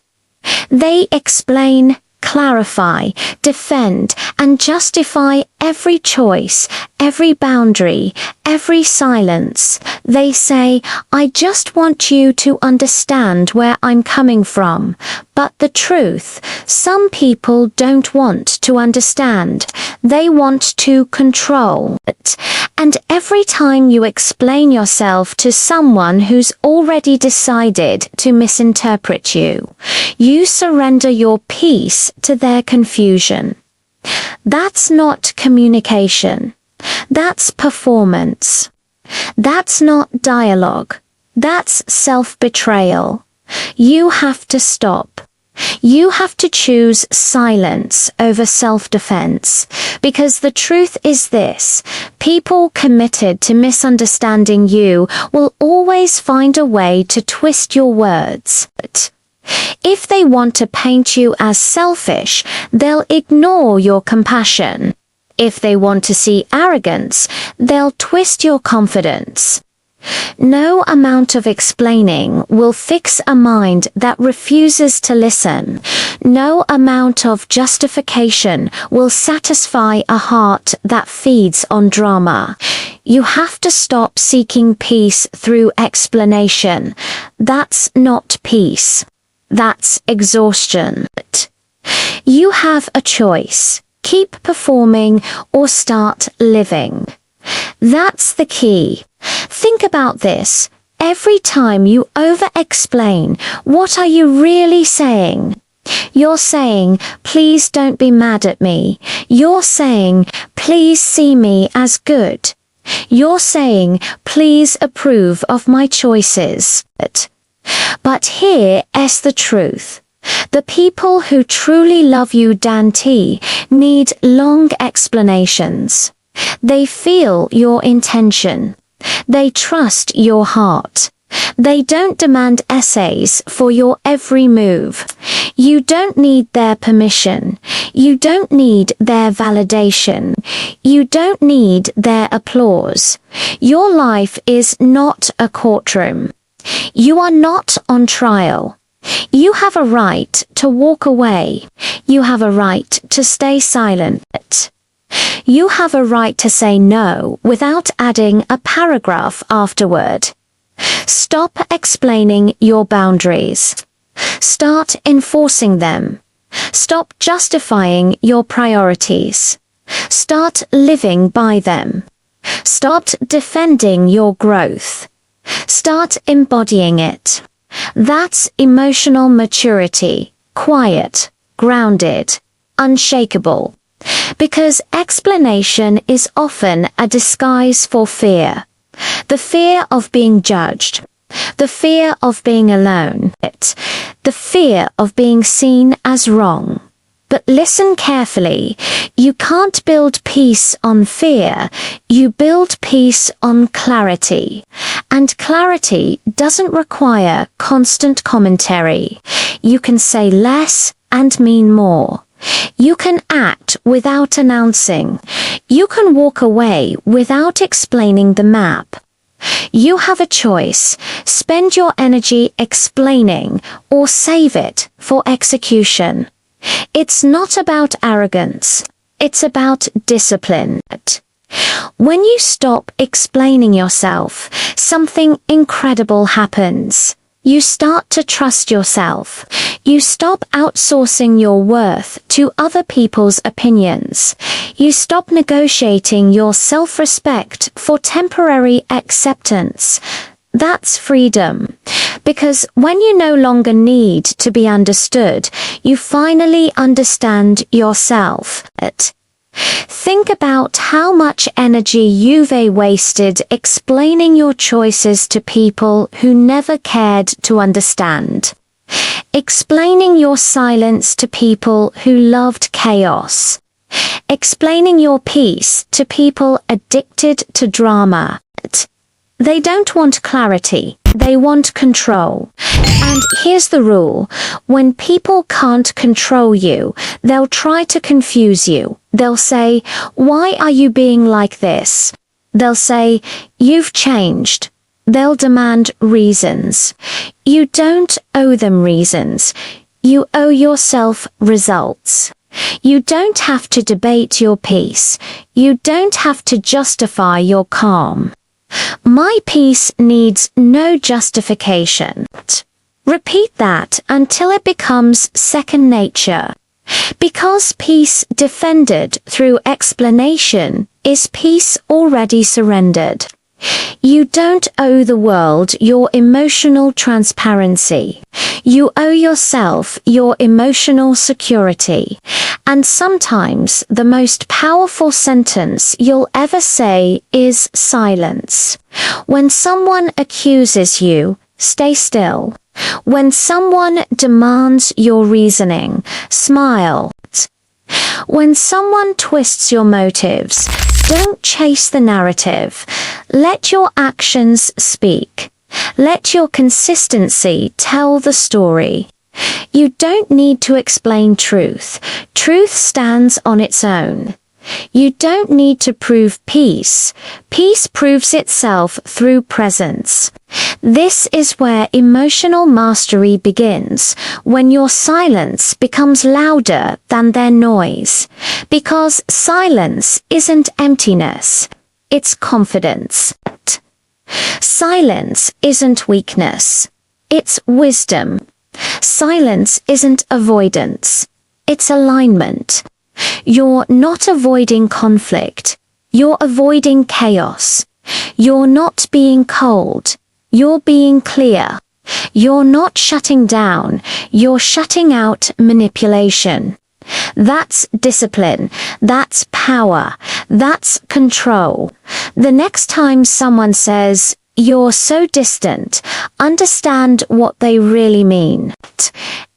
They explain, clarify, defend, and justify every choice, every boundary, every silence. They say, I just want you to understand where I'm coming from. But the truth, some people don't want to understand. They want to control it. And every time you explain yourself to someone who's already decided to misinterpret you, you surrender your peace to their confusion. That's not communication. That's performance. That's not dialogue. That's self-betrayal. You have to stop. You have to choose silence over self-defense, because the truth is this: people committed to misunderstanding you will always find a way to twist your words. If they want to paint you as selfish, they'll ignore your compassion. If they want to see arrogance, they'll twist your confidence. No amount of explaining will fix a mind that refuses to listen. No amount of justification will satisfy a heart that feeds on drama. You have to stop seeking peace through explanation. That's not peace. That's exhaustion. You have a choice. Keep performing or start living. That's the key. Think about this. Every time you over-explain, what are you really saying? You're saying, please don't be mad at me. You're saying, please see me as good. You're saying, please approve of my choices. But here is the truth. The people who truly love you, Dante, need long explanations. They feel your intention. They trust your heart. They don't demand essays for your every move. You don't need their permission. You don't need their validation. You don't need their applause. Your life is not a courtroom. You are not on trial. You have a right to walk away. You have a right to stay silent. You have a right to say no without adding a paragraph afterward. Stop explaining your boundaries. Start enforcing them. Stop justifying your priorities. Start living by them. Start defending your growth. Start embodying it. That's emotional maturity, quiet, grounded, unshakable. Because explanation is often a disguise for fear. The fear of being judged. The fear of being alone. The fear of being seen as wrong. But listen carefully. You can't build peace on fear. You build peace on clarity. And clarity doesn't require constant commentary. You can say less and mean more. You can act without announcing. You can walk away without explaining the map. You have a choice. Spend your energy explaining or save it for execution. It's not about arrogance. It's about discipline. When you stop explaining yourself, something incredible happens. You start to trust yourself. You stop outsourcing your worth to other people's opinions. You stop negotiating your self-respect for temporary acceptance. That's freedom. Because when you no longer need to be understood, you finally understand yourself. Think about how much energy you've wasted explaining your choices to people who never cared to understand. Explaining your silence to people who loved chaos. Explaining your peace to people addicted to drama. They don't want clarity, they want control. And here's the rule: when people can't control you, they'll try to confuse you. They'll say, "Why are you being like this?" They'll say, "You've changed." They'll demand reasons. You don't owe them reasons. You owe yourself results. You don't have to debate your peace. You don't have to justify your calm. My peace needs no justification. Repeat that until it becomes second nature. Because peace defended through explanation is peace already surrendered. You don't owe the world your emotional transparency. You owe yourself your emotional security. And sometimes the most powerful sentence you'll ever say is silence. When someone accuses you, stay still. When someone demands your reasoning, smile. When someone twists your motives, don't chase the narrative. Let your actions speak. Let your consistency tell the story. You don't need to explain truth. Truth stands on its own. You don't need to prove peace. Peace proves itself through presence. This is where emotional mastery begins, when your silence becomes louder than their noise. Because silence isn't emptiness, it's confidence. Silence isn't weakness, it's wisdom. Silence isn't avoidance, it's alignment. You're not avoiding conflict, you're avoiding chaos. You're not being cold, you're being clear. You're not shutting down, you're shutting out manipulation. That's discipline, that's power, that's control. The next time someone says, "You're so distant," understand what they really mean.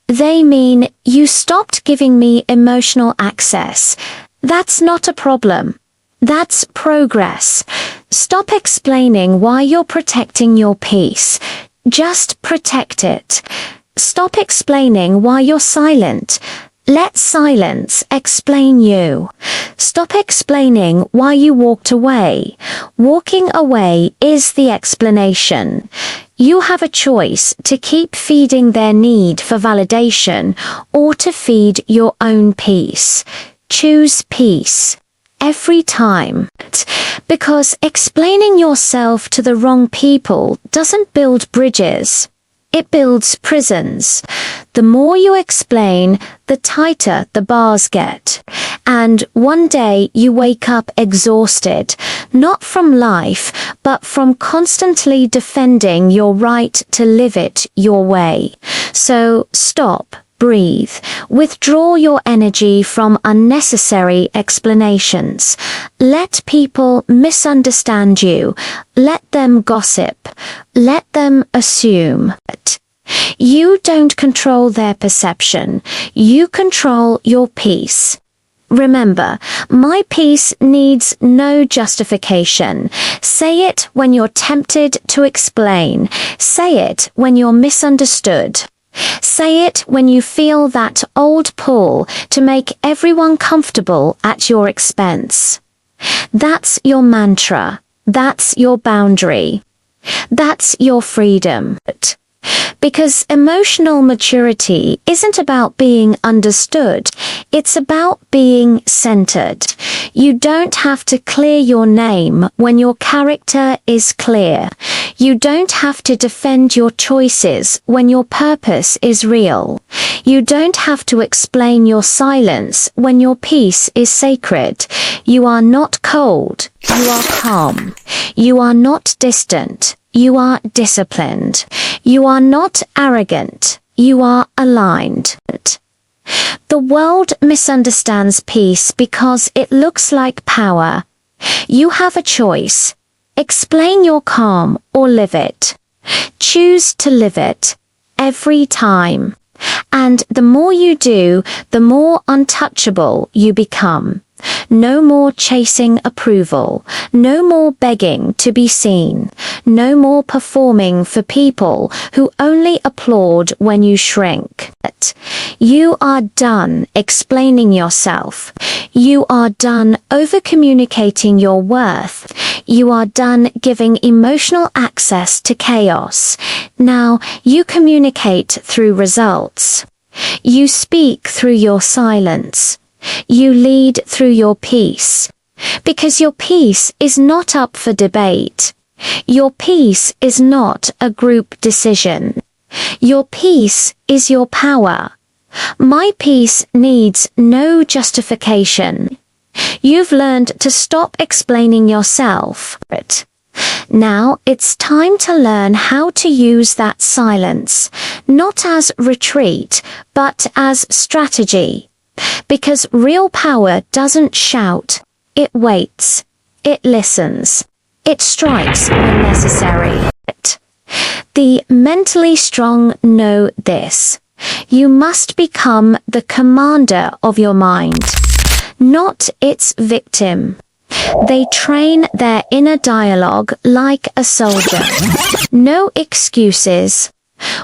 They mean, "You stopped giving me emotional access." That's not a problem. That's progress. Stop explaining why you're protecting your peace. Just protect it. Stop explaining why you're silent. Let silence explain you. Stop explaining why you walked away. Walking away is the explanation. You have a choice to keep feeding their need for validation or to feed your own peace. Choose peace. Every time. Because explaining yourself to the wrong people doesn't build bridges. It builds prisons. The more you explain, the tighter the bars get. And one day you wake up exhausted, not from life, but from constantly defending your right to live it your way. So stop. Breathe. Withdraw your energy from unnecessary explanations. Let people misunderstand you. Let them gossip. Let them assume. You don't control their perception. You control your peace. Remember, my peace needs no justification. Say it when you're tempted to explain. Say it when you're misunderstood. Say it when you feel that old pull to make everyone comfortable at your expense. That's your mantra. That's your boundary. That's your freedom. Because emotional maturity isn't about being understood, it's about being centered. You don't have to clear your name when your character is clear. You don't have to defend your choices when your purpose is real. You don't have to explain your silence when your peace is sacred. You are not cold. You are calm. You are not distant. You are disciplined. You are not arrogant. You are aligned. The world misunderstands peace because it looks like power. You have a choice. Explain your calm or live it. Choose to live it every time. And the more you do, the more untouchable you become. No more chasing approval. No more begging to be seen. No more performing for people who only applaud when you shrink. You are done explaining yourself. You are done over-communicating your worth. You are done giving emotional access to chaos. Now you communicate through results. You speak through your silence. You lead through your peace. Because your peace is not up for debate. Your peace is not a group decision. Your peace is your power. My peace needs no justification. You've learned to stop explaining yourself. Now it's time to learn how to use that silence, not as retreat, but as strategy. Because real power doesn't shout, it waits, it listens, it strikes when necessary. The mentally strong know this. You must become the commander of your mind, not its victim. They train their inner dialogue like a soldier. No excuses.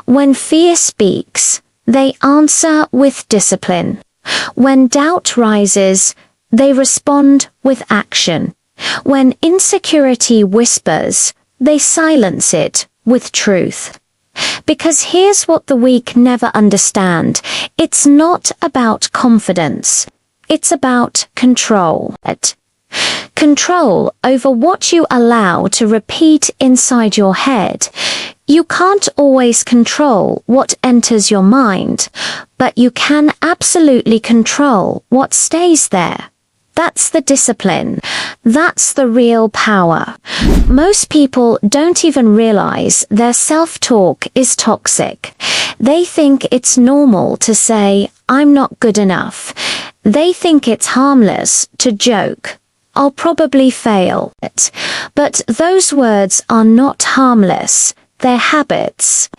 When fear speaks, they answer with discipline. When doubt rises, they respond with action. When insecurity whispers, they silence it with truth. Because here's what the weak never understand. It's not about confidence. It's about control. Control over what you allow to repeat inside your head. You can't always control what enters your mind, but you can absolutely control what stays there. That's the discipline. That's the real power. Most people don't even realize their self-talk is toxic. They think it's normal to say, I'm not good enough. They think it's harmless to joke, I'll probably fail. But those words are not harmless. They're habits.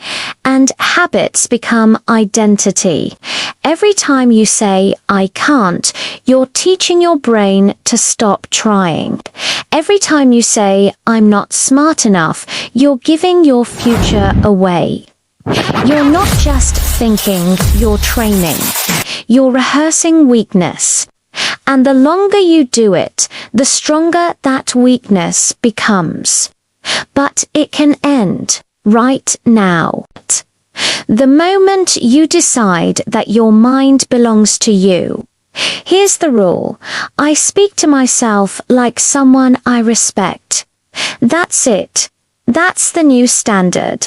And habits become identity. Every time you say, I can't, you're teaching your brain to stop trying. Every time you say, I'm not smart enough, you're giving your future away. You're not just thinking, you're training. You're rehearsing weakness. And the longer you do it, the stronger that weakness becomes. But it can end right now. The moment you decide that your mind belongs to you. Here's the rule. I speak to myself like someone I respect. That's it. That's the new standard.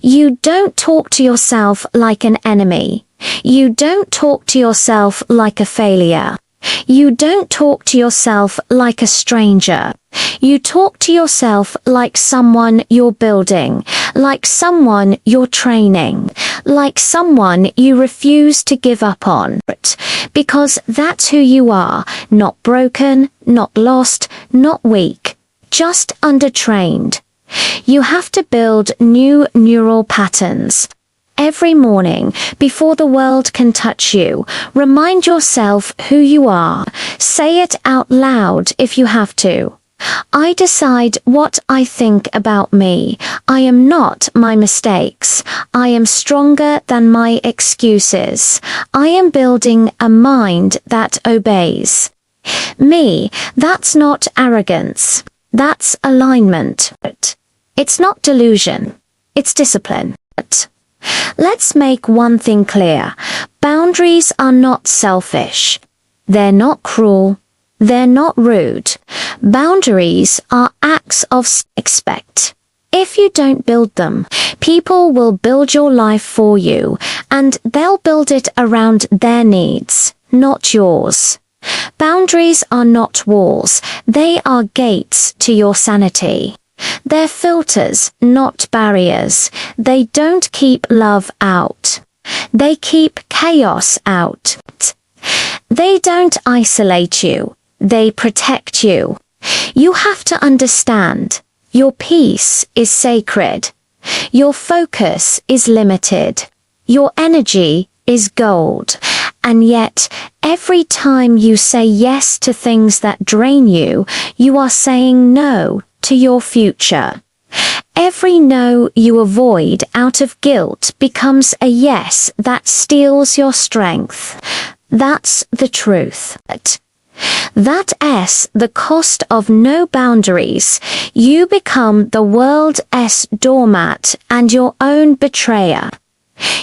You don't talk to yourself like an enemy. You don't talk to yourself like a failure. You don't talk to yourself like a stranger. You talk to yourself like someone you're building, like someone you're training, like someone you refuse to give up on. Because that's who you are, not broken, not lost, not weak, just undertrained. You have to build new neural patterns. Every morning, before the world can touch you, remind yourself who you are. Say it out loud if you have to. I decide what I think about me. I am not my mistakes. I am stronger than my excuses. I am building a mind that obeys. Me, that's not arrogance. That's alignment. It's not delusion. It's discipline. Let's make one thing clear. Boundaries are not selfish. They're not cruel. They're not rude. Boundaries are acts of respect. If you don't build them, people will build your life for you, and they'll build it around their needs, not yours. Boundaries are not walls, they are gates to your sanity. They're filters, not barriers. They don't keep love out. They keep chaos out. They don't isolate you. They protect you. You have to understand, your peace is sacred. Your focus is limited. Your energy is gold. And yet, every time you say yes to things that drain you, you are saying no to your future. Every no you avoid out of guilt becomes a yes that steals your strength. That's the truth. That S, the cost of no boundaries, you become the world's doormat and your own betrayer.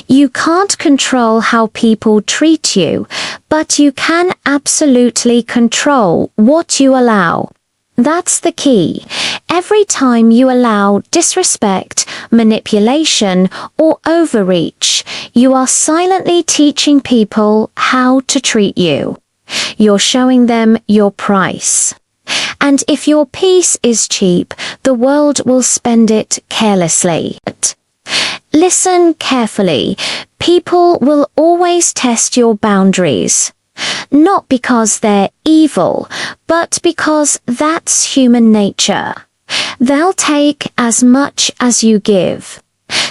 You can't control how people treat you, but you can absolutely control what you allow. That's the key. Every time you allow disrespect, manipulation, or overreach, you are silently teaching people how to treat you. You're showing them your price. And if your peace is cheap, the world will spend it carelessly. Listen carefully. People will always test your boundaries. Not because they're evil, but because that's human nature. They'll take as much as you give.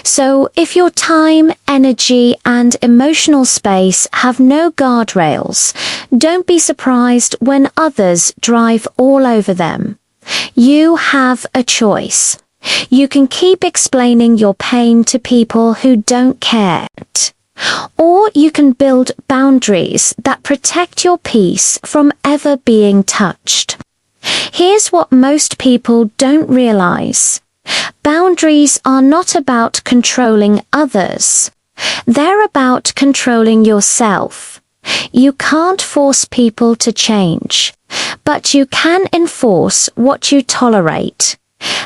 So if your time, energy, and emotional space have no guardrails, don't be surprised when others drive all over them. You have a choice. You can keep explaining your pain to people who don't care. Or you can build boundaries that protect your peace from ever being touched. Here's what most people don't realize. Boundaries are not about controlling others. They're about controlling yourself. You can't force people to change, but you can enforce what you tolerate.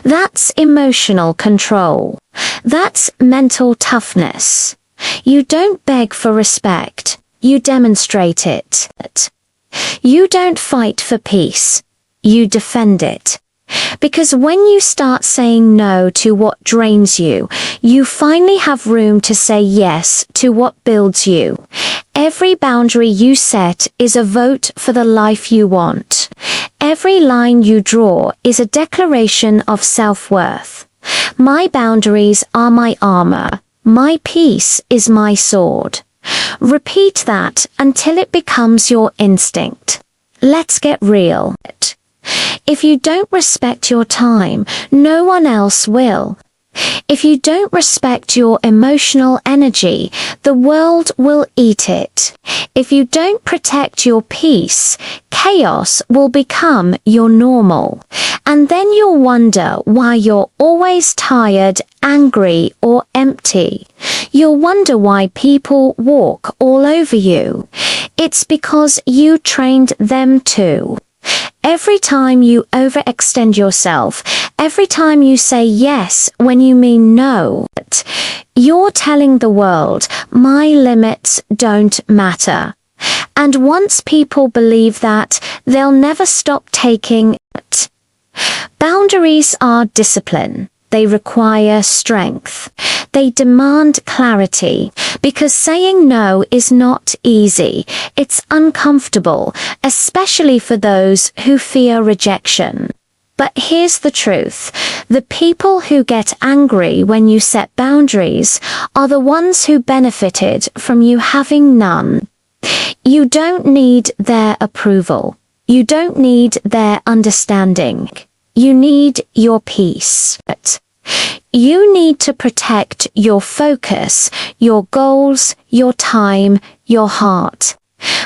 That's emotional control. That's mental toughness. You don't beg for respect, you demonstrate it. You don't fight for peace, you defend it. Because when you start saying no to what drains you, you finally have room to say yes to what builds you. Every boundary you set is a vote for the life you want. Every line you draw is a declaration of self-worth. My boundaries are my armor. My peace is my sword. Repeat that until it becomes your instinct. Let's get real. If you don't respect your time, no one else will. If you don't respect your emotional energy, the world will eat it. If you don't protect your peace, chaos will become your normal. And then you'll wonder why you're always tired, angry, or empty. You'll wonder why people walk all over you. It's because you trained them to. Every time you overextend yourself, every time you say yes when you mean no, you're telling the world, my limits don't matter. And once people believe that, they'll never stop taking it. Boundaries are discipline. They require strength. They demand clarity, because saying no is not easy. It's uncomfortable, especially for those who fear rejection. But here's the truth. The people who get angry when you set boundaries are the ones who benefited from you having none. You don't need their approval. You don't need their understanding. You need your peace. You need to protect your focus, your goals, your time, your heart.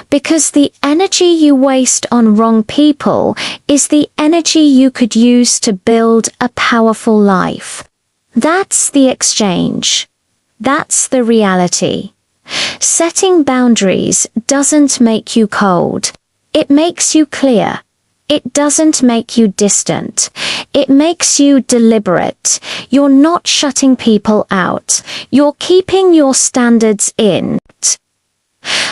Because the energy you waste on wrong people is the energy you could use to build a powerful life. That's the exchange. That's the reality. Setting boundaries doesn't make you cold. It makes you clear. It doesn't make you distant. It makes you deliberate. You're not shutting people out. You're keeping your standards in.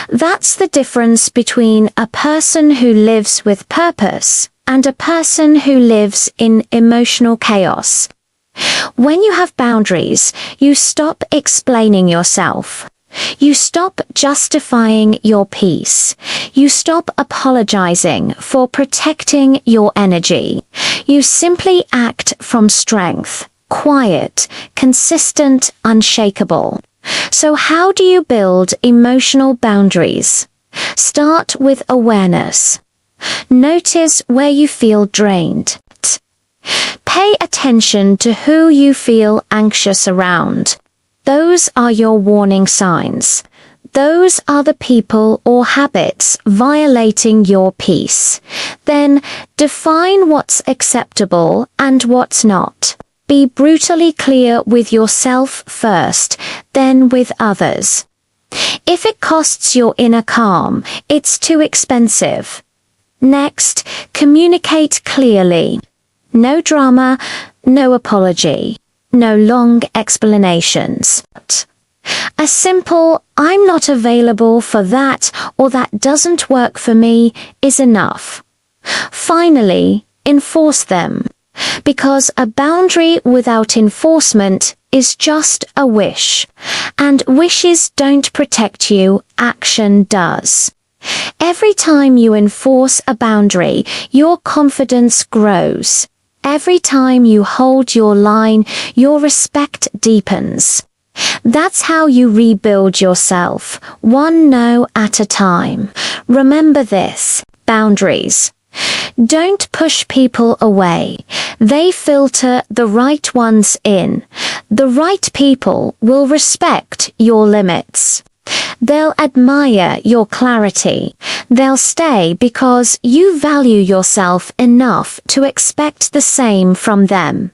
That's the difference between a person who lives with purpose and a person who lives in emotional chaos. When you have boundaries, you stop explaining yourself. You stop justifying your peace. You stop apologizing for protecting your energy. You simply act from strength, quiet, consistent, unshakable. So how do you build emotional boundaries? Start with awareness. Notice where you feel drained. Pay attention to who you feel anxious around. Those are your warning signs. Those are the people or habits violating your peace. Then define what's acceptable and what's not. Be brutally clear with yourself first, then with others. If it costs your inner calm, it's too expensive. Next, communicate clearly. No drama, no apology, no long explanations. A simple, "I'm not available for that," or "that doesn't work for me," is enough. Finally, enforce them. Because a boundary without enforcement is just a wish. And wishes don't protect you, action does. Every time you enforce a boundary, your confidence grows. Every time you hold your line, your respect deepens. That's how you rebuild yourself, one no at a time. Remember this: boundaries. Don't push people away. They filter the right ones in. The right people will respect your limits. They'll admire your clarity. They'll stay because you value yourself enough to expect the same from them.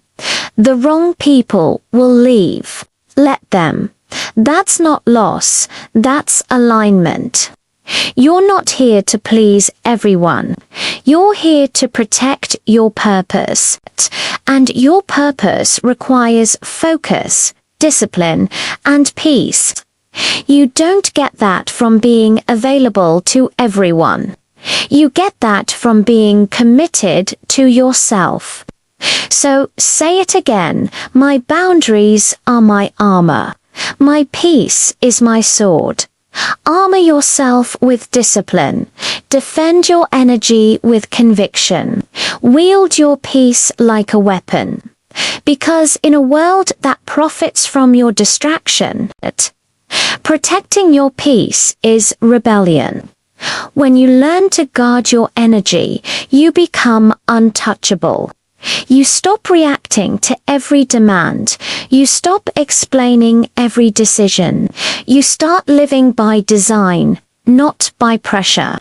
The wrong people will leave. Let them. That's not loss, that's alignment. You're not here to please everyone. You're here to protect your purpose. And your purpose requires focus, discipline, and peace. You don't get that from being available to everyone. You get that from being committed to yourself. So say it again: my boundaries are my armor. My peace is my sword. Armor yourself with discipline. Defend your energy with conviction. Wield your peace like a weapon. Because in a world that profits from your distraction, protecting your peace is rebellion. When you learn to guard your energy, you become untouchable. You stop reacting to every demand. You stop explaining every decision. You start living by design, not by pressure.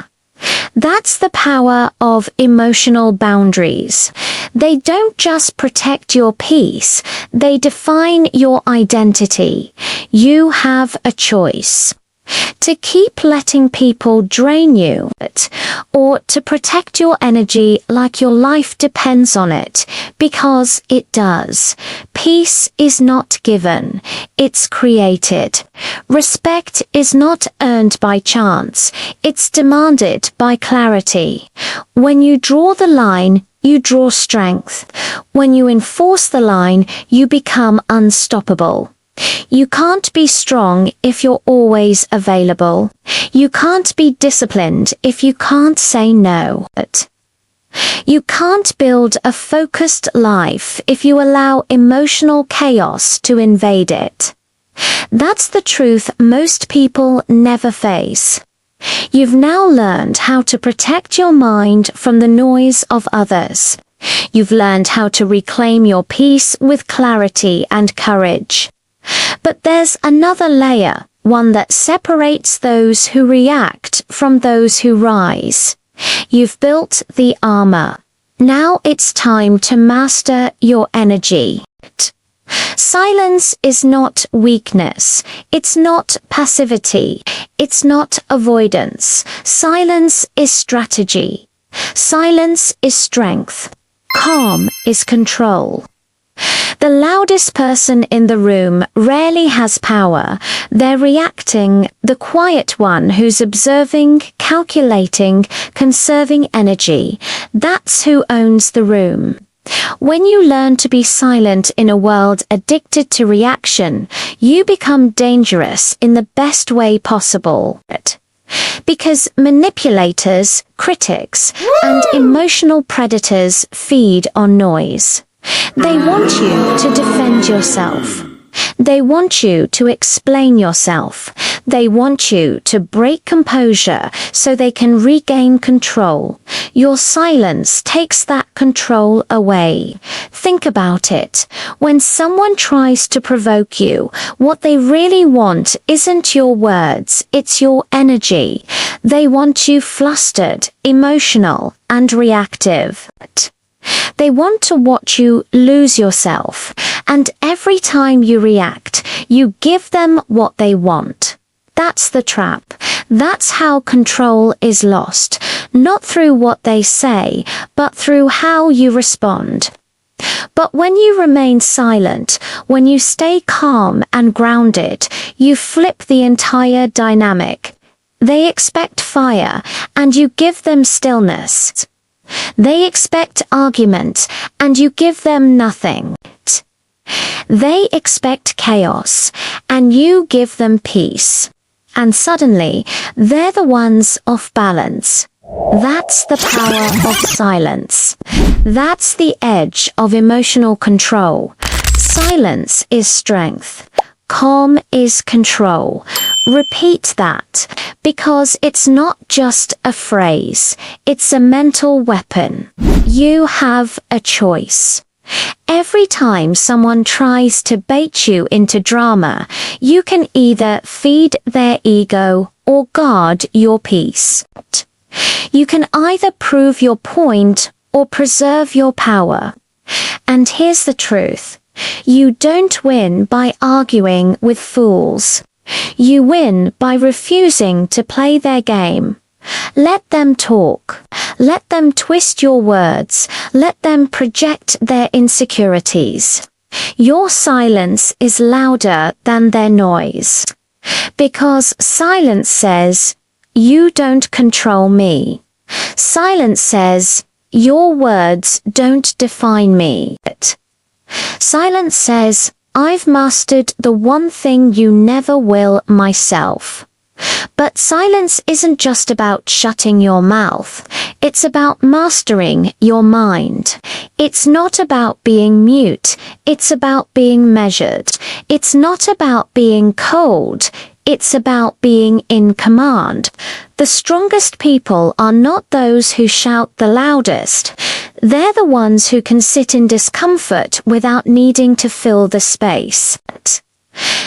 That's the power of emotional boundaries. They don't just protect your peace, they define your identity. You have a choice. To keep letting people drain you, or to protect your energy like your life depends on it, because it does. Peace is not given, it's created. Respect is not earned by chance, it's demanded by clarity. When you draw the line, you draw strength. When you enforce the line, you become unstoppable. You can't be strong if you're always available. You can't be disciplined if you can't say no. You can't build a focused life if you allow emotional chaos to invade it. That's the truth most people never face. You've now learned how to protect your mind from the noise of others. You've learned how to reclaim your peace with clarity and courage. But there's another layer, one that separates those who react from those who rise. You've built the armor. Now it's time to master your energy. Silence is not weakness. It's not passivity. It's not avoidance. Silence is strategy. Silence is strength. calm is control. The loudest person in the room rarely has power. They're reacting. The quiet one who's observing, calculating, conserving energy. That's who owns the room. When you learn to be silent in a world addicted to reaction, you become dangerous in the best way possible. Because manipulators, critics, and emotional predators feed on noise. They want you to defend yourself. They want you to explain yourself. They want you to break composure so they can regain control. Your silence takes that control away. Think about it. When someone tries to provoke you, what they really want isn't your words, it's your energy. They want you flustered, emotional, and reactive. They want to watch you lose yourself, and every time you react, you give them what they want. That's the trap. That's how control is lost, not through what they say, but through how you respond. But when you remain silent, when you stay calm and grounded, you flip the entire dynamic. They expect fire, and you give them stillness. They expect argument, and you give them nothing. They expect chaos, and you give them peace. And suddenly, they're the ones off balance. That's the power of silence. That's the edge of emotional control. Silence is strength. Calm is control. Repeat that, because it's not just a phrase, it's a mental weapon. You have a choice. Every time someone tries to bait you into drama, you can either feed their ego or guard your peace. You can either prove your point or preserve your power. And here's the truth. You don't win by arguing with fools. You win by refusing to play their game. Let them talk. Let them twist your words. Let them project their insecurities. Your silence is louder than their noise. Because silence says, you don't control me. Silence says, your words don't define me. Silence says, I've mastered the one thing you never will, myself. But silence isn't just about shutting your mouth. It's about mastering your mind. It's not about being mute. It's about being measured. It's not about being cold. It's about being in command. The strongest people are not those who shout the loudest. They're the ones who can sit in discomfort without needing to fill the space.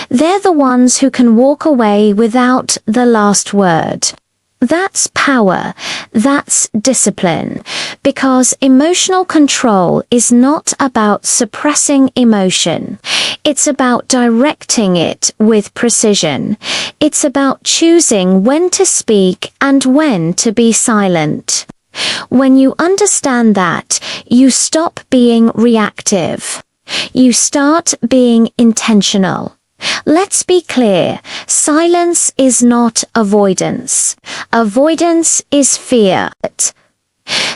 They're the ones who can walk away without the last word. That's power. That's discipline. Because emotional control is not about suppressing emotion. It's about directing it with precision. It's about choosing when to speak and when to be silent. When you understand that, you stop being reactive. You start being intentional. Let's be clear, silence is not avoidance. Avoidance is fear.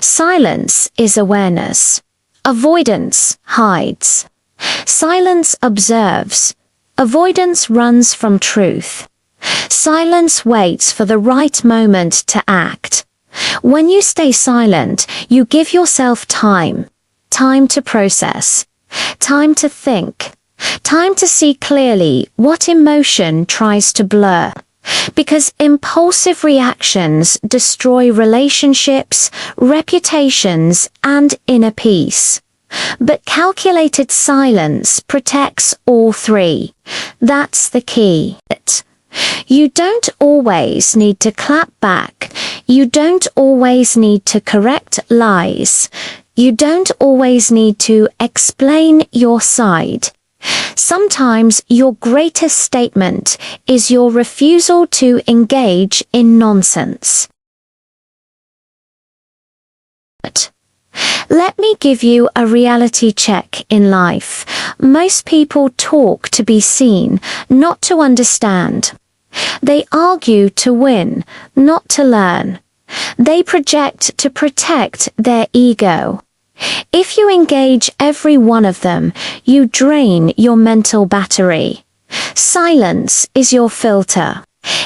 Silence is awareness. Avoidance hides. Silence observes. Avoidance runs from truth. Silence waits for the right moment to act. When you stay silent, you give yourself time. Time to process. Time to think. Time to see clearly what emotion tries to blur. Because impulsive reactions destroy relationships, reputations, and inner peace. But calculated silence protects all three. That's the key. You don't always need to clap back. You don't always need to correct lies. You don't always need to explain your side. Sometimes your greatest statement is your refusal to engage in nonsense. Let me give you a reality check in life. Most people talk to be seen, not to understand. They argue to win, not to learn. They project to protect their ego. If you engage every one of them, you drain your mental battery. Silence is your filter.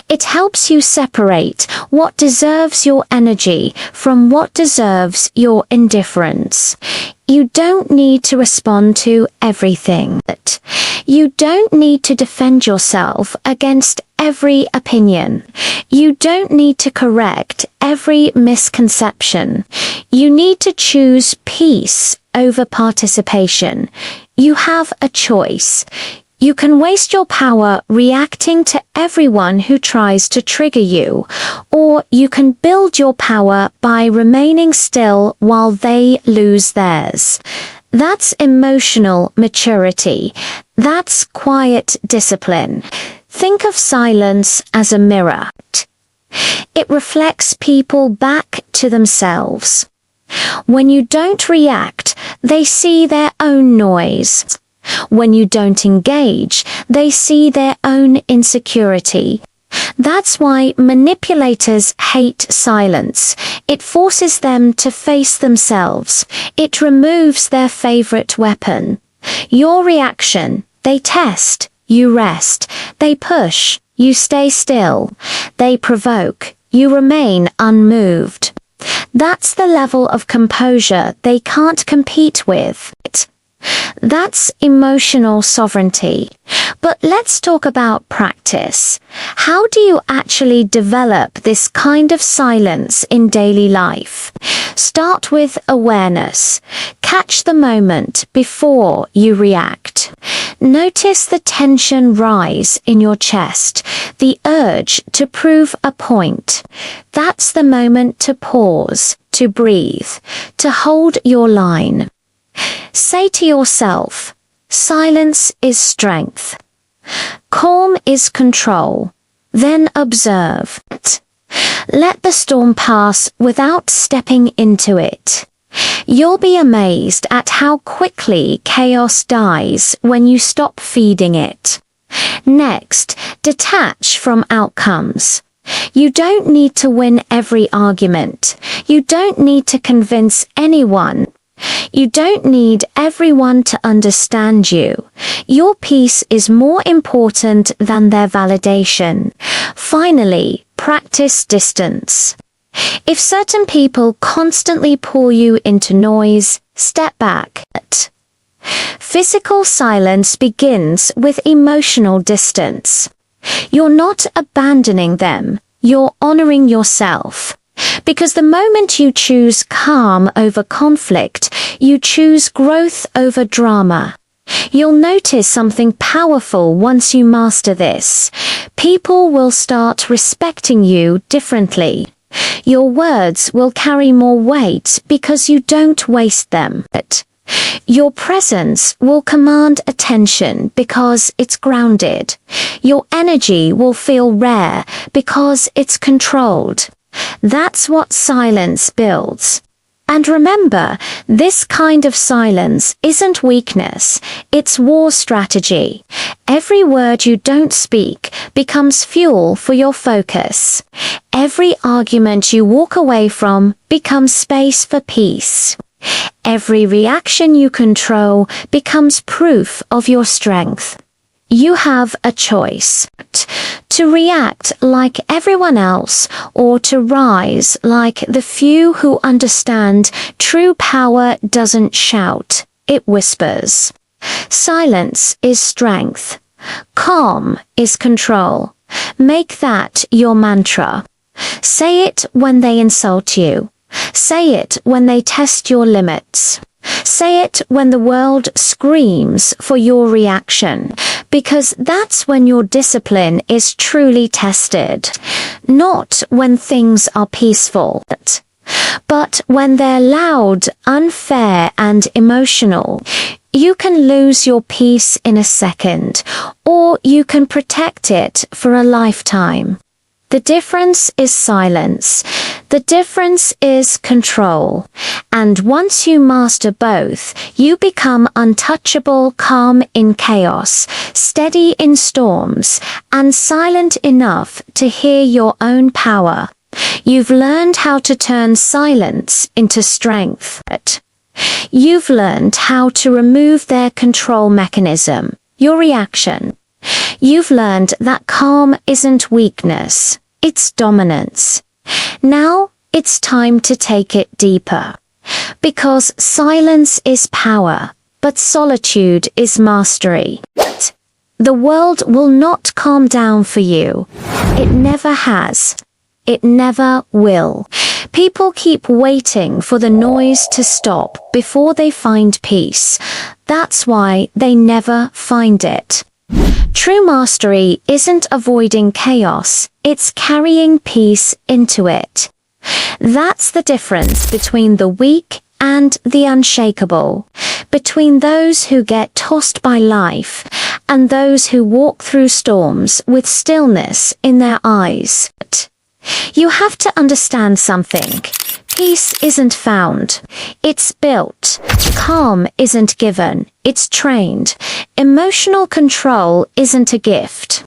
It helps you separate what deserves your energy from what deserves your indifference. You don't need to respond to everything. You don't need to defend yourself against every opinion. You don't need to correct every misconception. You need to choose peace over participation. You have a choice. You can waste your power reacting to everyone who tries to trigger you, or you can build your power by remaining still while they lose theirs. That's emotional maturity. That's quiet discipline. Think of silence as a mirror. It reflects people back to themselves. When you don't react, they see their own noise. When you don't engage, they see their own insecurity. That's why manipulators hate silence. It forces them to face themselves. It removes their favorite weapon. Your reaction, they test, you rest. They push, you stay still. They provoke, you remain unmoved. That's the level of composure they can't compete with. That's emotional sovereignty. But let's talk about practice. How do you actually develop this kind of silence in daily life? Start with awareness. Catch the moment before you react. Notice the tension rise in your chest, the urge to prove a point. That's the moment to pause, to breathe, to hold your line. Say to yourself, silence is strength. Calm is control. Then observe. Let the storm pass without stepping into it. You'll be amazed at how quickly chaos dies when you stop feeding it. Next, detach from outcomes. You don't need to win every argument. You don't need to convince anyone. You don't need everyone to understand you. Your peace is more important than their validation. Finally, practice distance. If certain people constantly pull you into noise, step back. Physical silence begins with emotional distance. You're not abandoning them, you're honoring yourself. Because the moment you choose calm over conflict, you choose growth over drama. You'll notice something powerful once you master this. People will start respecting you differently. Your words will carry more weight because you don't waste them. Your presence will command attention because it's grounded. Your energy will feel rare because it's controlled. That's what silence builds. And remember, this kind of silence isn't weakness, it's war strategy. Every word you don't speak becomes fuel for your focus. Every argument you walk away from becomes space for peace. Every reaction you control becomes proof of your strength. You have a choice. To react like everyone else, or to rise like the few who understand true power doesn't shout, it whispers. Silence is strength. Calm is control. Make that your mantra. Say it when they insult you. Say it when they test your limits. Say it when the world screams for your reaction, because that's when your discipline is truly tested. Not when things are peaceful, but when they're loud, unfair, and emotional. You can lose your peace in a second, or you can protect it for a lifetime. The difference is silence. The difference is control. And once you master both, you become untouchable, calm in chaos, steady in storms, and silent enough to hear your own power. You've learned how to turn silence into strength. You've learned how to remove their control mechanism, your reaction. You've learned that calm isn't weakness, it's dominance. Now it's time to take it deeper. Because silence is power, but solitude is mastery. The world will not calm down for you. It never has. It never will. People keep waiting for the noise to stop before they find peace. That's why they never find it. True mastery isn't avoiding chaos, it's carrying peace into it. That's the difference between the weak and the unshakable, between those who get tossed by life and those who walk through storms with stillness in their eyes. You have to understand something. Peace isn't found, it's built. Calm isn't given, it's trained. Emotional control isn't a gift.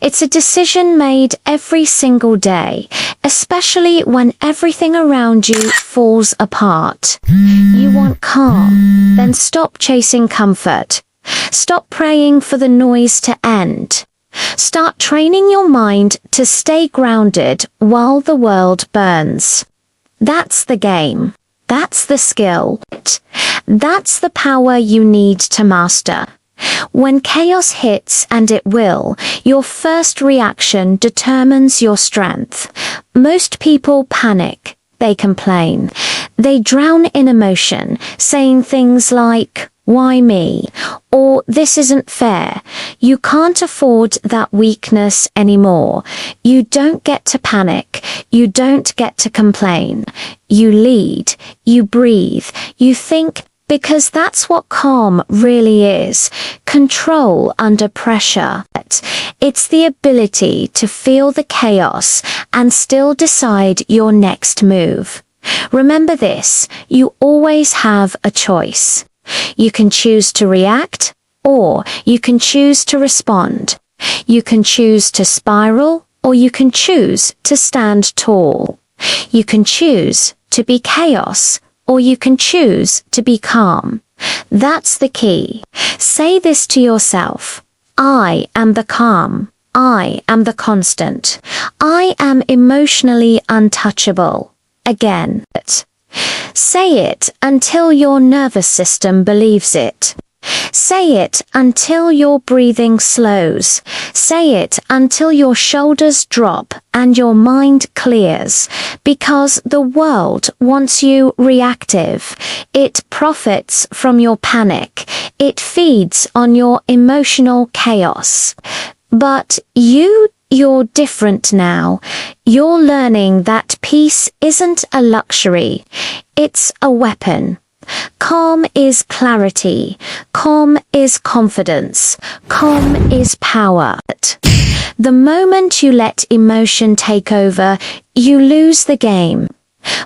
It's a decision made every single day, especially when everything around you falls apart. You want calm, then stop chasing comfort. Stop praying for the noise to end. Start training your mind to stay grounded while the world burns. That's the game. That's the skill. That's the power you need to master. When chaos hits, and it will, your first reaction determines your strength. Most people panic. They complain. They drown in emotion, saying things like, "Why me?" or "This isn't fair." You can't afford that weakness anymore. You don't get to panic. You don't get to complain. You lead. You breathe. You think, because that's what calm really is. Control under pressure. It's the ability to feel the chaos and still decide your next move. Remember this, you always have a choice. You can choose to react, or you can choose to respond. You can choose to spiral, or you can choose to stand tall. You can choose to be chaos, or you can choose to be calm. That's the key. Say this to yourself. I am the calm. I am the constant. I am emotionally untouchable. Again. Say it until your nervous system believes it. Say it until your breathing slows. Say it until your shoulders drop and your mind clears. Because the world wants you reactive. It profits from your panic. It feeds on your emotional chaos. But you're different now. You're learning that peace isn't a luxury. It's a weapon. Calm is clarity. Calm is confidence. Calm is power. The moment you let emotion take over, you lose the game.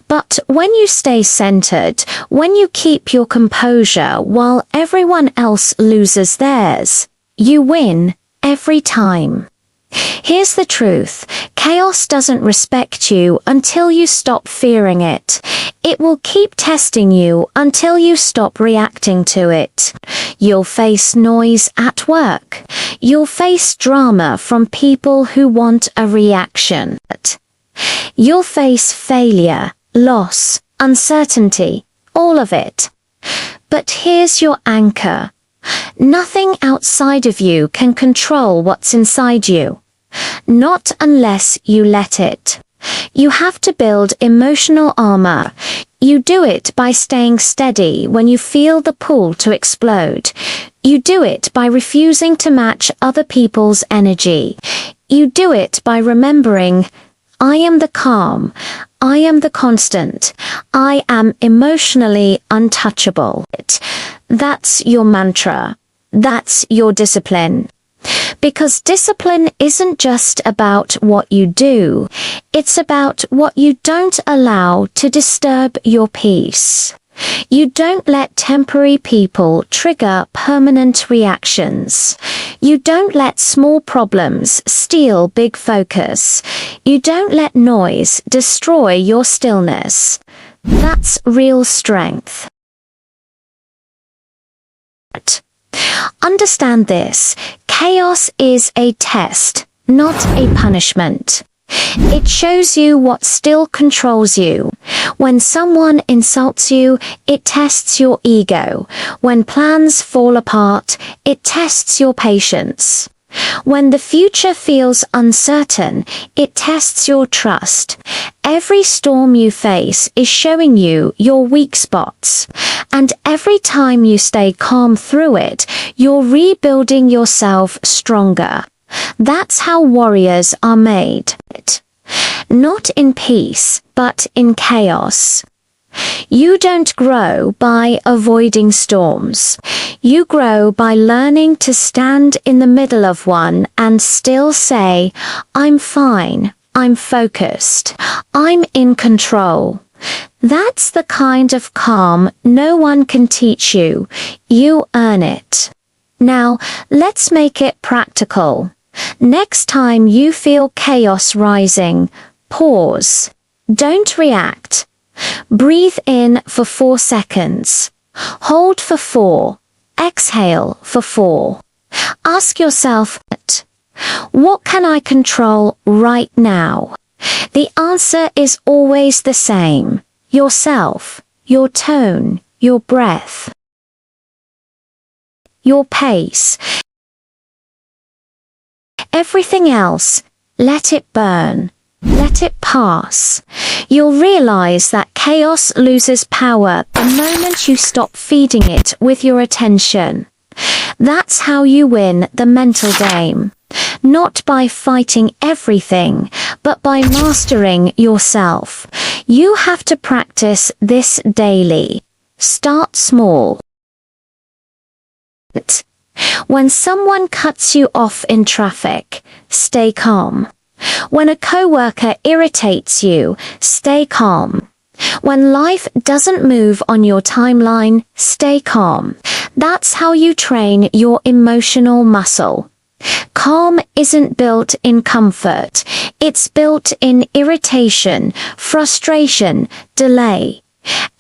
But when you stay centered, when you keep your composure while everyone else loses theirs, you win every time. Here's the truth. Chaos doesn't respect you until you stop fearing it. It will keep testing you until you stop reacting to it. You'll face noise at work. You'll face drama from people who want a reaction. You'll face failure, loss, uncertainty, all of it. But here's your anchor. Nothing outside of you can control what's inside you. Not unless you let it. You have to build emotional armor. You do it by staying steady when you feel the pull to explode. You do it by refusing to match other people's energy. You do it by remembering, I am the calm. I am the constant. I am emotionally untouchable. That's your mantra. That's your discipline. Because discipline isn't just about what you do, it's about what you don't allow to disturb your peace. You don't let temporary people trigger permanent reactions. You don't let small problems steal big focus. You don't let noise destroy your stillness. That's real strength. Understand this: chaos is a test, not a punishment. It shows you what still controls you. When someone insults you, it tests your ego. When plans fall apart, it tests your patience. When the future feels uncertain, it tests your trust. Every storm you face is showing you your weak spots. And every time you stay calm through it, you're rebuilding yourself stronger. That's how warriors are made. Not in peace, but in chaos. You don't grow by avoiding storms. You grow by learning to stand in the middle of one and still say, "I'm fine, I'm focused, I'm in control." That's the kind of calm no one can teach you. You earn it. Now, let's make it practical. Next time you feel chaos rising, pause. Don't react. Breathe in for 4 seconds. Hold for 4. Exhale for 4. Ask yourself, what can I control right now? The answer is always the same: yourself, your tone, your breath, your pace. Everything else, let it burn. Let it pass. You'll realize that chaos loses power the moment you stop feeding it with your attention. That's how you win the mental game. Not by fighting everything, but by mastering yourself. You have to practice this daily. Start small. When someone cuts you off in traffic, stay calm. When a coworker irritates you, stay calm. When life doesn't move on your timeline, stay calm. That's how you train your emotional muscle. Calm isn't built in comfort. It's built in irritation, frustration, delay.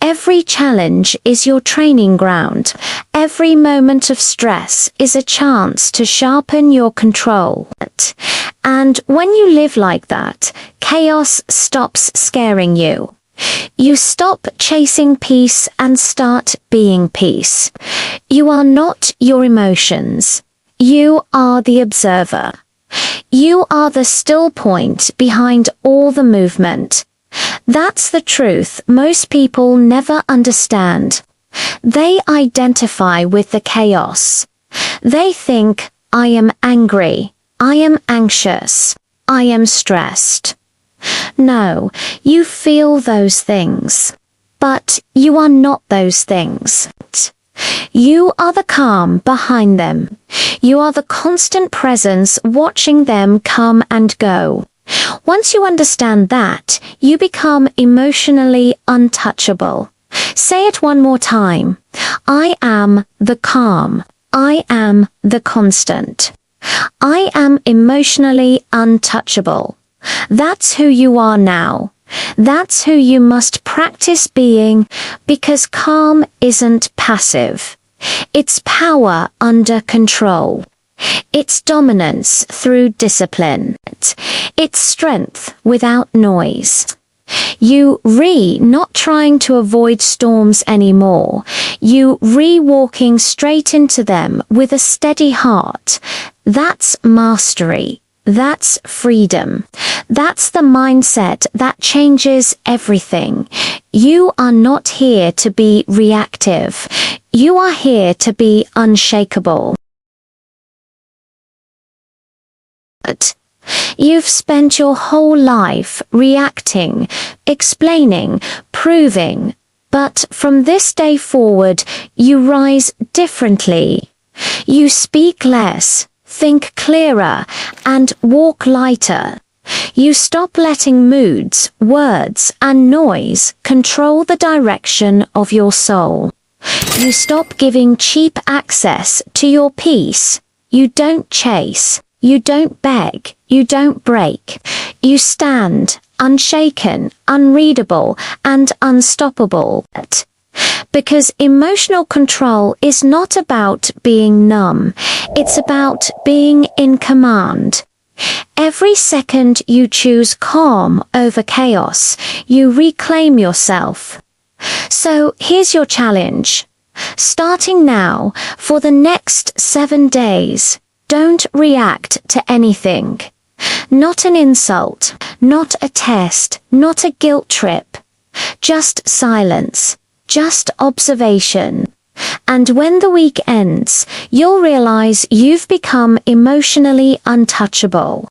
Every challenge is your training ground. Every moment of stress is a chance to sharpen your control. And when you live like that, chaos stops scaring you. You stop chasing peace and start being peace. You are not your emotions. You are the observer. You are the still point behind all the movement. That's the truth most people never understand. They identify with the chaos. They think, I am angry, I am anxious, I am stressed. No, you feel those things. But you are not those things. You are the calm behind them. You are the constant presence watching them come and go. Once you understand that, you become emotionally untouchable. Say it one more time. I am the calm. I am the constant. I am emotionally untouchable. That's who you are now. That's who you must practice being, because calm isn't passive. It's power under control. It's dominance through discipline. It's strength without noise. You not trying to avoid storms anymore. You walking straight into them with a steady heart. That's mastery. That's freedom. That's the mindset that changes everything. You are not here to be reactive. You are here to be unshakable. You've spent your whole life reacting, explaining, proving, but from this day forward, you rise differently. You speak less, think clearer, and walk lighter. You stop letting moods, words, and noise control the direction of your soul. You stop giving cheap access to your peace. You don't chase. You don't beg. You don't break. You stand, unshaken, unreadable, and unstoppable. Because emotional control is not about being numb. It's about being in command. Every second you choose calm over chaos, you reclaim yourself. So here's your challenge. Starting now, for the next 7 days, don't react to anything. Not an insult, not a test, not a guilt trip. Just silence, just observation. And when the week ends, you'll realize you've become emotionally untouchable.